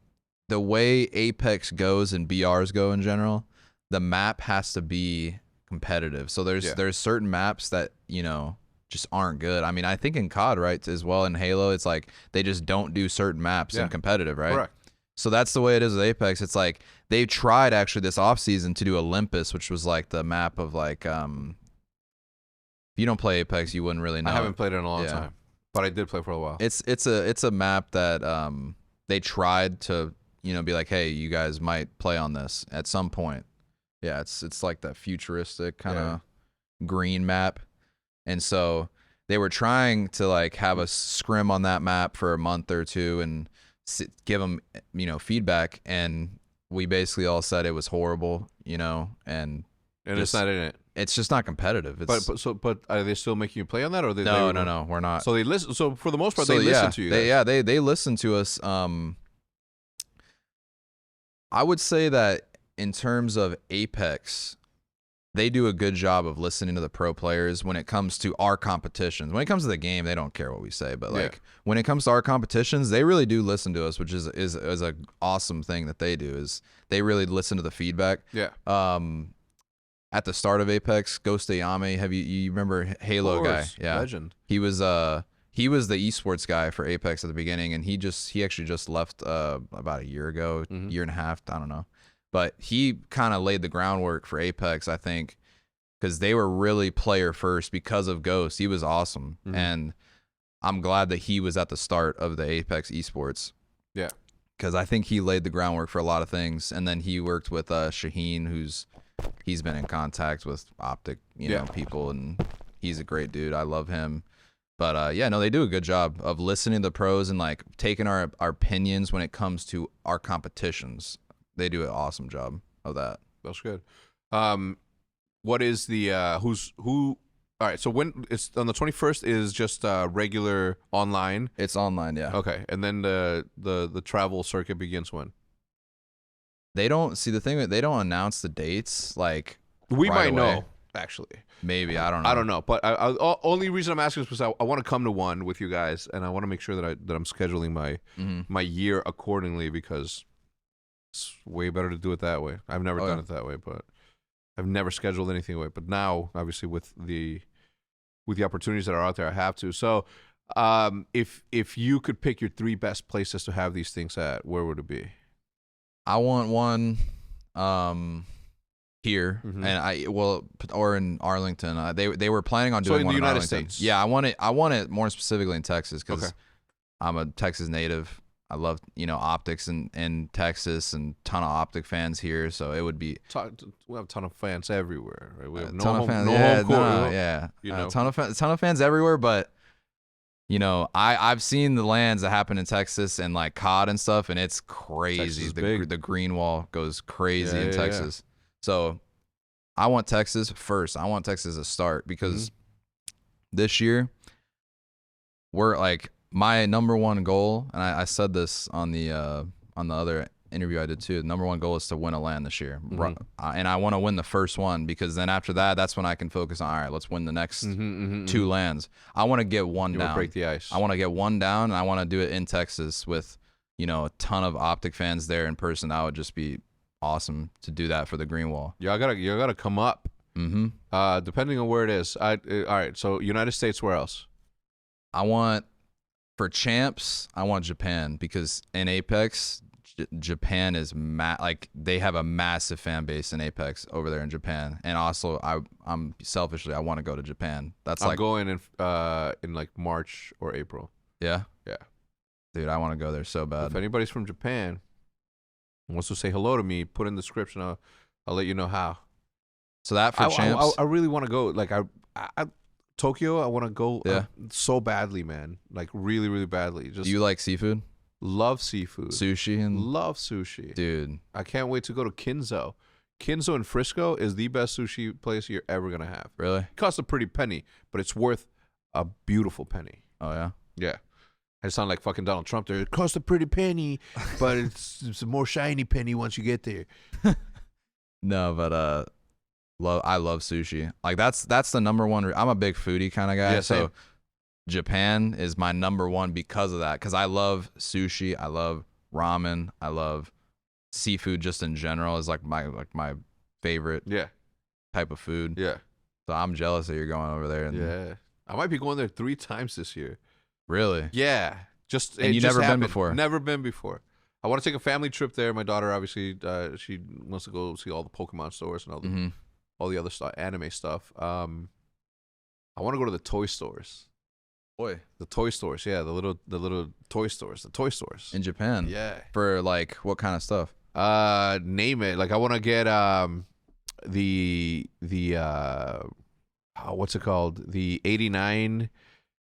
[SPEAKER 2] the way Apex goes and BRs go in general, the map has to be competitive. So there's certain maps that, you know, just aren't good. I mean, I think in COD, right, as well, in Halo, it's like they just don't do certain maps in competitive, right? Correct. So that's the way it is with Apex. It's like they tried actually this offseason to do Olympus, which was like the map of like if you don't play Apex, you wouldn't really know.
[SPEAKER 1] I haven't played it in a long time, but I did play for a while.
[SPEAKER 2] It's a map that they tried to, you know, be like, hey, you guys might play on this at some point. Yeah, it's like that futuristic kind of green map, and so they were trying to like have a scrim on that map for a month or two and give them, you know, feedback, and we basically all said it was horrible, you know, and
[SPEAKER 1] it's not in it.
[SPEAKER 2] It's just not competitive. It's,
[SPEAKER 1] but are they still making you play on that, or
[SPEAKER 2] no, we're not.
[SPEAKER 1] So they listen. So for the most part, they listen to you guys.
[SPEAKER 2] They listen to us. I would say that in terms of Apex, they do a good job of listening to the pro players when it comes to our competitions. When it comes to the game, they don't care what we say, but like when it comes to our competitions, they really do listen to us, which is a awesome thing that they do. Is they really listen to the feedback.
[SPEAKER 1] Yeah.
[SPEAKER 2] At the start of Apex, Ghost Ayame, you remember Halo guy? Yeah,
[SPEAKER 1] legend.
[SPEAKER 2] He was the esports guy for Apex at the beginning, and he actually just left about a year ago, year and a half, I don't know. But he kind of laid the groundwork for Apex, I think, because they were really player first because of Ghost. He was awesome, and I'm glad that he was at the start of the Apex esports.
[SPEAKER 1] Yeah,
[SPEAKER 2] because I think he laid the groundwork for a lot of things, and then he worked with Shaheen, he's been in contact with OpTic, you know, people, and he's a great dude. I love him. But they do a good job of listening to the pros and like taking our opinions when it comes to our competitions. They do an awesome job of that.
[SPEAKER 1] That's good. What is the who? All right, so when it's on the 21st is just regular online.
[SPEAKER 2] It's online, yeah.
[SPEAKER 1] Okay, and then the travel circuit begins when?
[SPEAKER 2] They don't see the thing. They don't announce the dates. Like
[SPEAKER 1] we might know, actually.
[SPEAKER 2] Maybe I don't know.
[SPEAKER 1] I don't know, but only reason I'm asking is because I want to come to one with you guys, and I want to make sure that I'm scheduling my year accordingly, because it's way better to do it that way. I've never done it that way, but I've never scheduled anything away. But now, obviously, with the opportunities that are out there, I have to. So, if you could pick your 3 best places to have these things at, where would it be?
[SPEAKER 2] I want one here, and or in Arlington. They were planning on doing one in United States. Yeah, I want it more specifically in Texas, because I'm a Texas native. I love, you know, optics in Texas, and ton of OpTic fans here, so it would be.
[SPEAKER 1] We have a ton of fans everywhere, right? We have
[SPEAKER 2] a ton of fans everywhere, but. You know, I've seen the lands that happen in Texas and like COD and stuff, and it's crazy. The green wall goes crazy in Texas. So I want Texas first. I want Texas to start because this year we're like my number one goal, and I said this on the other interview I did too. The number one goal is to win a land this year, and I want to win the first one because then after that, that's when I can focus on. All right, let's win the next two lands. I want to get one down.
[SPEAKER 1] Break the ice.
[SPEAKER 2] I want to get one down, and I want to do it in Texas with a ton of OpTic fans there in person. That would just be awesome to do that for the green wall.
[SPEAKER 1] You gotta come up. Depending on where it is. All right. So United States, where else?
[SPEAKER 2] I want for champs. I want Japan because in Apex, Japan is they have a massive fan base in Apex over there in Japan, and also I'm selfishly I want to go to Japan. I'm
[SPEAKER 1] going in like March or April.
[SPEAKER 2] Yeah,
[SPEAKER 1] dude,
[SPEAKER 2] I want to go there so bad.
[SPEAKER 1] If anybody's from Japan wants to say hello to me, put in the description. I'll let you know how.
[SPEAKER 2] So that for champs,
[SPEAKER 1] I really want to go. Like Tokyo, I want to go so badly, man. Like really, really badly.
[SPEAKER 2] Do you like seafood?
[SPEAKER 1] Love seafood.
[SPEAKER 2] Sushi and
[SPEAKER 1] love sushi.
[SPEAKER 2] Dude.
[SPEAKER 1] I can't wait to go to Kinzo. Kinzo in Frisco is the best sushi place you're ever going to have.
[SPEAKER 2] Really?
[SPEAKER 1] It costs a pretty penny, but it's worth a beautiful penny.
[SPEAKER 2] Oh, yeah?
[SPEAKER 1] Yeah. I sound like fucking Donald Trump there. It costs a pretty penny, but it's a more shiny penny once you get there.
[SPEAKER 2] No, but I love sushi. Like that's the number one. I'm a big foodie kind of guy.
[SPEAKER 1] Yeah,
[SPEAKER 2] so Japan is my number one because of that. Because I love sushi. I love ramen. I love seafood just in general is like my favorite type of food.
[SPEAKER 1] Yeah.
[SPEAKER 2] So I'm jealous that you're going over there.
[SPEAKER 1] Yeah. I might be going there 3 times this year.
[SPEAKER 2] Really?
[SPEAKER 1] Yeah.
[SPEAKER 2] And you never been before?
[SPEAKER 1] Never been before. I want to take a family trip there. My daughter, obviously, she wants to go see all the Pokemon stores and all the other stuff, anime stuff. I want to go to the toy stores.
[SPEAKER 2] Boy,
[SPEAKER 1] the toy stores, yeah, the little toy stores
[SPEAKER 2] in Japan.
[SPEAKER 1] Yeah,
[SPEAKER 2] for like what kind of stuff?
[SPEAKER 1] Name it. Like I want to get the what's it called? The 89.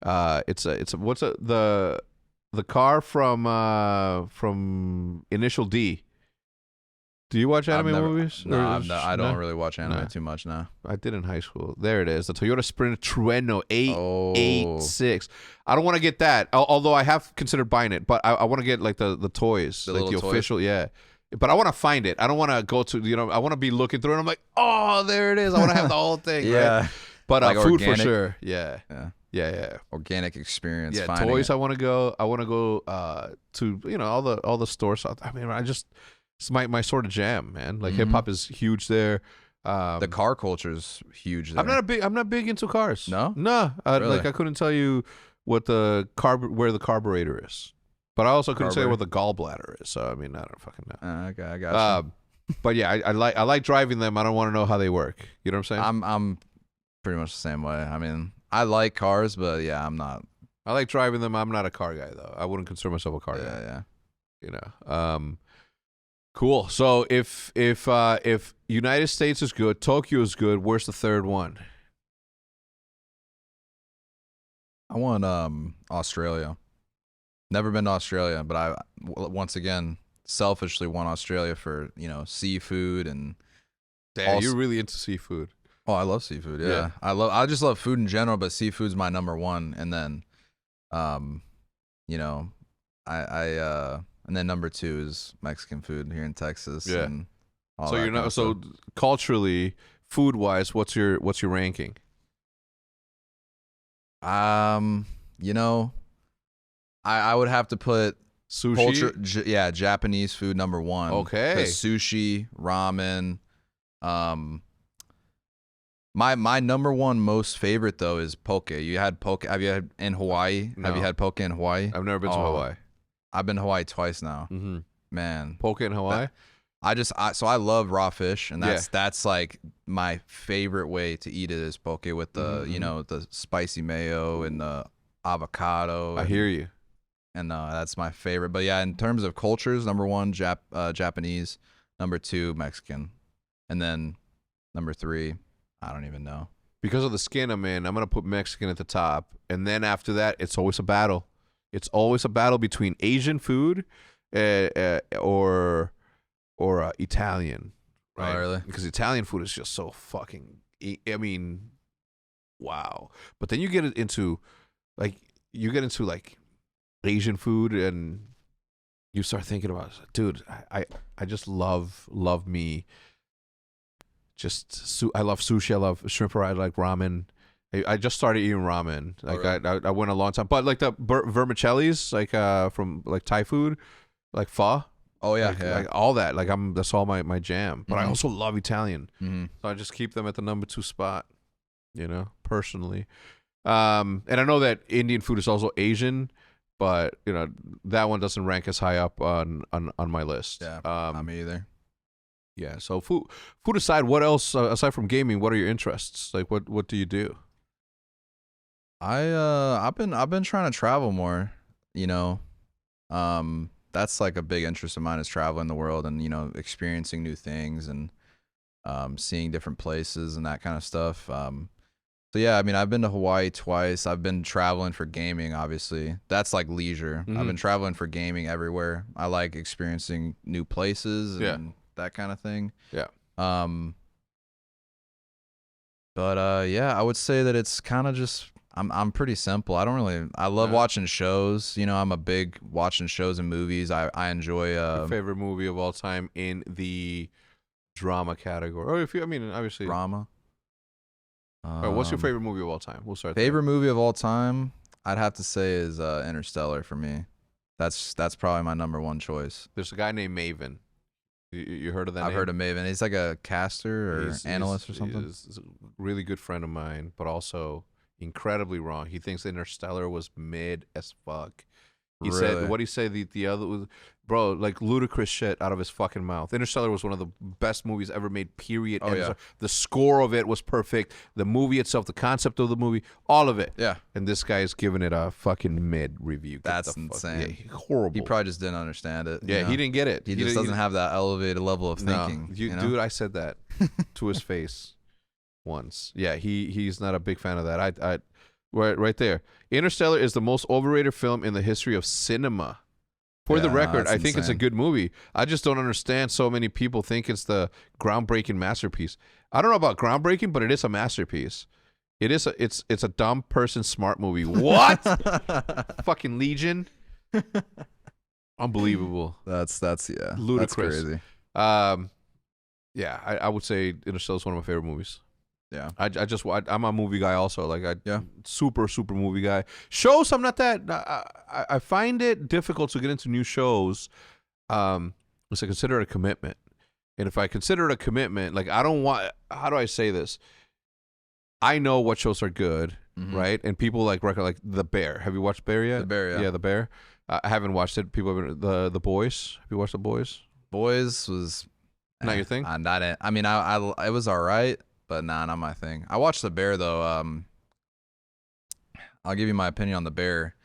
[SPEAKER 1] The car from Initial D. Do you watch anime movies?
[SPEAKER 2] No, I don't really watch anime too much now.
[SPEAKER 1] I did in high school. There it is. The Toyota Sprinter Trueno 886. I don't want to get that, although I have considered buying it. But I want to get like the toys, like the official, yeah. But I want to find it. I don't want to go to, I want to be looking through it. And I'm like, oh, there it is. I want to have the whole thing.
[SPEAKER 2] Yeah.
[SPEAKER 1] Right? But
[SPEAKER 2] like
[SPEAKER 1] food
[SPEAKER 2] organic,
[SPEAKER 1] for sure. Yeah.
[SPEAKER 2] Organic experience.
[SPEAKER 1] Yeah, toys. I want to go. I want to go to all the stores. I mean, it's my sort of jam, man. Like hip hop is huge there.
[SPEAKER 2] The car culture is huge there.
[SPEAKER 1] I'm not big into cars.
[SPEAKER 2] No.
[SPEAKER 1] Really? Like I couldn't tell you what where the carburetor is, but I also couldn't tell you what the gallbladder is. So I mean, I don't fucking know.
[SPEAKER 2] Okay, I got you.
[SPEAKER 1] But yeah, I like driving them. I don't want to know how they work. You know what I'm saying?
[SPEAKER 2] I'm pretty much the same way. I mean, I like cars, but yeah, I'm not.
[SPEAKER 1] I like driving them. I'm not a car guy though. I wouldn't consider myself a car guy.
[SPEAKER 2] Yeah.
[SPEAKER 1] Cool. So if United States is good, Tokyo is good, where's the third one?
[SPEAKER 2] I want Australia. Never been to Australia, but I once again selfishly want Australia for seafood and.
[SPEAKER 1] Damn, you're really into seafood.
[SPEAKER 2] Oh, I love seafood. Yeah. I just love food in general, but seafood's my number one, and then, and then number 2 is Mexican food here in Texas.
[SPEAKER 1] Yeah.
[SPEAKER 2] And all
[SPEAKER 1] so
[SPEAKER 2] that
[SPEAKER 1] you're
[SPEAKER 2] kind
[SPEAKER 1] not
[SPEAKER 2] of
[SPEAKER 1] so
[SPEAKER 2] stuff.
[SPEAKER 1] Culturally, food wise, what's your ranking?
[SPEAKER 2] I would have to put
[SPEAKER 1] sushi.
[SPEAKER 2] Japanese food number 1.
[SPEAKER 1] Okay.
[SPEAKER 2] 'Cause sushi, ramen. My number 1 most favorite though is poke. You had poke? Have you had in Hawaii?
[SPEAKER 1] No.
[SPEAKER 2] Have you had poke in Hawaii?
[SPEAKER 1] I've never been to Hawaii.
[SPEAKER 2] I've been to Hawaii twice now.
[SPEAKER 1] Mm-hmm.
[SPEAKER 2] Man,
[SPEAKER 1] Poke in Hawaii.
[SPEAKER 2] I love raw fish, and that's like my favorite way to eat it is poke with the the spicy mayo and the avocado.
[SPEAKER 1] I hear you.
[SPEAKER 2] And that's my favorite. But yeah, in terms of cultures, number 1 Japanese, number 2 Mexican, and then number 3 I don't even know.
[SPEAKER 1] Because of the skin I'm in, I'm gonna put Mexican at the top, and then after that, it's always a battle. It's always a battle between Asian food or Italian right?
[SPEAKER 2] Oh, really?
[SPEAKER 1] Because Italian food is just so fucking. I mean, wow. But then you get into like Asian food, and you start thinking about, dude, I just love me. I love sushi. I love shrimp fry. I like ramen. I just started eating ramen. Like I went a long time, but like the vermicellis, like from like Thai food, like pho.
[SPEAKER 2] Oh yeah,
[SPEAKER 1] like all that. Like that's all my jam. But I
[SPEAKER 2] Mhm.
[SPEAKER 1] also love Italian,
[SPEAKER 2] Mm-hmm.
[SPEAKER 1] so I just keep them at the number 2 spot. Personally. And I know that Indian food is also Asian, but that one doesn't rank as high up on my list.
[SPEAKER 2] Yeah, not me either.
[SPEAKER 1] Yeah. So food aside, what else aside from gaming? What are your interests? Like what do you do?
[SPEAKER 2] I've been trying to travel more. That's like a big interest of mine, is traveling the world and experiencing new things and seeing different places and that kind of stuff. So yeah, I mean, I've been to Hawaii twice. I've been traveling for gaming, obviously. That's like leisure. I've been traveling for gaming everywhere. I like experiencing new places and that kind of thing.
[SPEAKER 1] Yeah.
[SPEAKER 2] But yeah, I would say that it's kind of just I'm pretty simple. I love watching shows. I'm a big watching shows and movies. I enjoy
[SPEAKER 1] Your favorite movie of all time in the drama category. Or obviously
[SPEAKER 2] drama.
[SPEAKER 1] All right, what's your favorite movie of all time? We'll start
[SPEAKER 2] Favorite movie of all time, I'd have to say, is Interstellar for me. That's probably my number one choice.
[SPEAKER 1] There's a guy named Maven. You heard of that?
[SPEAKER 2] I've heard of Maven. He's like a caster or analyst or something.
[SPEAKER 1] He's a really good friend of mine, but also incredibly wrong. He thinks Interstellar was mid as fuck. He said, what he said, the other was, bro, like ludicrous shit out of his fucking mouth. Interstellar was one of the best movies ever made, period.
[SPEAKER 2] Oh, yeah.
[SPEAKER 1] The score of it was perfect. The movie itself, the concept of the movie, all of it.
[SPEAKER 2] Yeah.
[SPEAKER 1] And this guy is giving it a fucking mid review.
[SPEAKER 2] That's insane.
[SPEAKER 1] Yeah, horrible.
[SPEAKER 2] He probably just didn't understand it.
[SPEAKER 1] Yeah, he didn't get it.
[SPEAKER 2] He just doesn't have that elevated level of thinking.
[SPEAKER 1] No, dude, I said that to his face once. Yeah, he's not a big fan of that. Right there. Interstellar is the most overrated film in the history of cinema. For the record, I think it's a good movie. I just don't understand so many people think it's the groundbreaking masterpiece. I don't know about groundbreaking, but it is a masterpiece. It's a dumb person smart movie. What? Fucking Legion. Unbelievable.
[SPEAKER 2] That's ludicrous.
[SPEAKER 1] Ludicrous.
[SPEAKER 2] That's crazy.
[SPEAKER 1] Yeah, I would say Interstellar is one of my favorite movies.
[SPEAKER 2] Yeah,
[SPEAKER 1] I'm a movie guy also. Like super movie guy. Shows, I'm not that. I find it difficult to get into new shows. Because I consider it a commitment, and if I consider it a commitment, like I don't want. How do I say this? I know what shows are good, right? And people like The Bear. Have you watched Bear yet?
[SPEAKER 2] The Bear, yeah.
[SPEAKER 1] Yeah, The Bear. I haven't watched it. People have been, the Boys. Have you watched The Boys?
[SPEAKER 2] Boys was
[SPEAKER 1] not your thing.
[SPEAKER 2] Not it. I mean, it was all right. But nah, not my thing. I watched The Bear though. I'll give you my opinion on The Bear.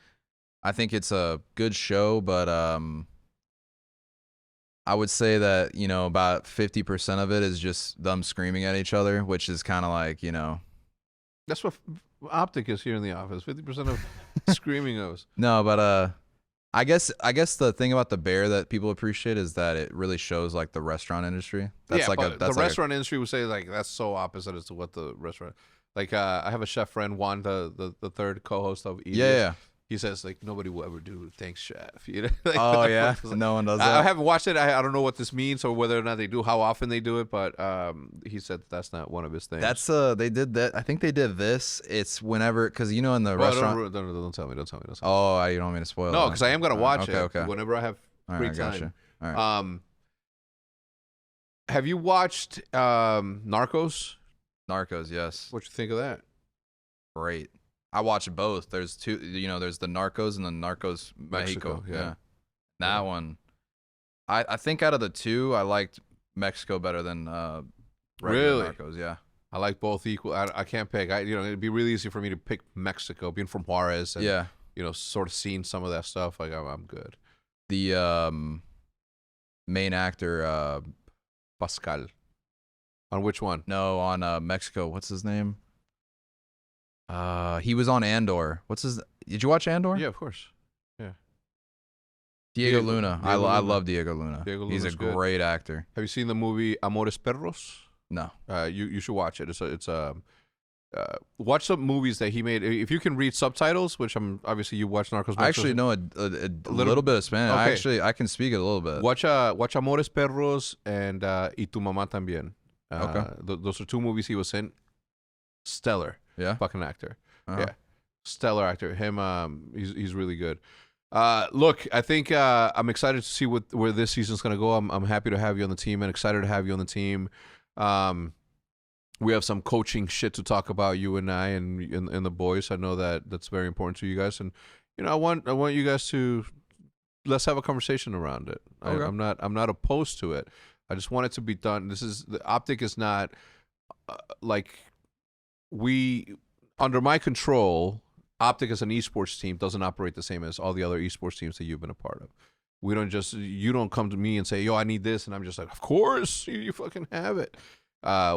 [SPEAKER 2] I think it's a good show, but I would say that about 50% of it is just them screaming at each other, which is kind of like
[SPEAKER 1] That's what OpTic is here in the office. 50% of screaming of.
[SPEAKER 2] No, but I guess the thing about The Bear that people appreciate is that it really shows like the restaurant industry. That's
[SPEAKER 1] the restaurant industry would say like that's so opposite as to what the restaurant. Like I have a chef friend, Juan, the third co-host of Eavesdrop.
[SPEAKER 2] Yeah.
[SPEAKER 1] He says like nobody will ever do thanks, chef.
[SPEAKER 2] Like, oh yeah, no one does that.
[SPEAKER 1] I haven't watched it. I don't know what this means or whether or not they do, how often they do it. But he said that's not one of his things.
[SPEAKER 2] That's they did that. I think they did this. It's whenever because in the restaurant.
[SPEAKER 1] Don't tell me.
[SPEAKER 2] Oh, you don't want me to spoil.
[SPEAKER 1] No, because I am gonna watch it.
[SPEAKER 2] Okay.
[SPEAKER 1] Whenever I have free time.
[SPEAKER 2] Gotcha. All right.
[SPEAKER 1] Have you watched Narcos?
[SPEAKER 2] Narcos, yes.
[SPEAKER 1] What you think of that?
[SPEAKER 2] Great. I watch both. There's two. There's the Narcos and the Narcos Mexico.
[SPEAKER 1] Yeah.
[SPEAKER 2] That one. I think out of the two, I liked Mexico better than
[SPEAKER 1] really
[SPEAKER 2] Narcos. Yeah.
[SPEAKER 1] I like both equal. I can't pick. It'd be really easy for me to pick Mexico, being from Juarez. And, sort of seeing some of that stuff. Like I'm good.
[SPEAKER 2] The main actor,
[SPEAKER 1] Pascal. On which one?
[SPEAKER 2] No, on Mexico. What's his name? He was on Andor. Did you watch Andor?
[SPEAKER 1] Yeah, of course. Yeah.
[SPEAKER 2] Diego Luna. I love Diego Luna. He's a great actor.
[SPEAKER 1] Have you seen the movie Amores Perros?
[SPEAKER 2] No.
[SPEAKER 1] You should watch it. Watch some movies that he made. If you can read subtitles, which obviously you watch Narcos.
[SPEAKER 2] I actually know a little bit of Spanish.
[SPEAKER 1] Okay.
[SPEAKER 2] I can speak it a little bit.
[SPEAKER 1] Watch Amores Perros and Y Tu Mamá También.
[SPEAKER 2] Okay.
[SPEAKER 1] Those are two movies he was in. Stellar.
[SPEAKER 2] Yeah.
[SPEAKER 1] Fucking actor.
[SPEAKER 2] Uh-huh.
[SPEAKER 1] Yeah. Stellar actor. Him. He's really good. Look, I think I'm excited to see where this season's gonna go. I'm happy to have you on the team and excited to have you on the team. We have some coaching shit to talk about, you and I and the boys. I know that's very important to you guys, and I want you guys to let's have a conversation around it.
[SPEAKER 2] Okay.
[SPEAKER 1] I'm not opposed to it. I just want it to be done. The OpTic is not like under my control. OpTic as an esports team doesn't operate the same as all the other esports teams that you've been a part of. You don't come to me and say, yo, I need this, and I'm just like, of course, you fucking have it.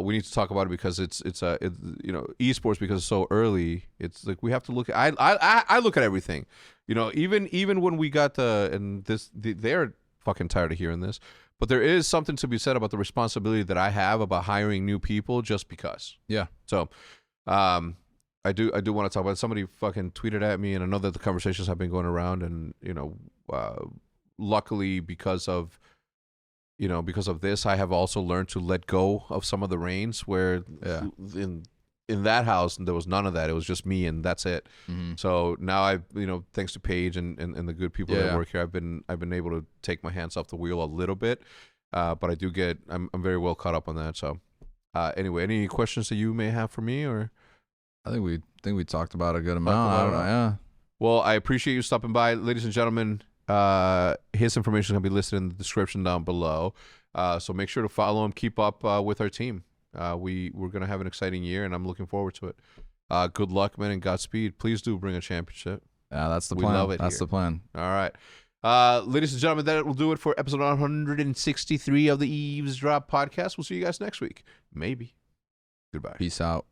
[SPEAKER 1] We need to talk about it because it's esports, because it's so early. It's like we have to look at. I look at everything, even when we got they're fucking tired of hearing this, but there is something to be said about the responsibility that I have about hiring new people just because.
[SPEAKER 2] Yeah.
[SPEAKER 1] So, I do want to talk about it. Somebody fucking tweeted at me, and I know that the conversations have been going around, and luckily because of this, I have also learned to let go of some of the reins where in that house there was none of that. It was just me and that's it.
[SPEAKER 2] Mm-hmm.
[SPEAKER 1] So now I've, thanks to Paige and the good people that work here, I've been able to take my hands off the wheel a little bit. But I'm very well caught up on that. So anyway, any questions that you may have for me, or?
[SPEAKER 2] I think we talked about a good amount. I don't know. Yeah.
[SPEAKER 1] Well, I appreciate you stopping by, ladies and gentlemen. His information is going to be listed in the description down below. So make sure to follow him. Keep up with our team. We're going to have an exciting year, and I'm looking forward to it. Good luck, man, and Godspeed. Please do bring a championship.
[SPEAKER 2] Yeah, that's the plan.
[SPEAKER 1] We love it.
[SPEAKER 2] That's the plan.
[SPEAKER 1] All right. Ladies and gentlemen, that will do it for episode 163 of the Eavesdrop podcast. We'll see you guys next week. Maybe. Goodbye.
[SPEAKER 2] Peace out.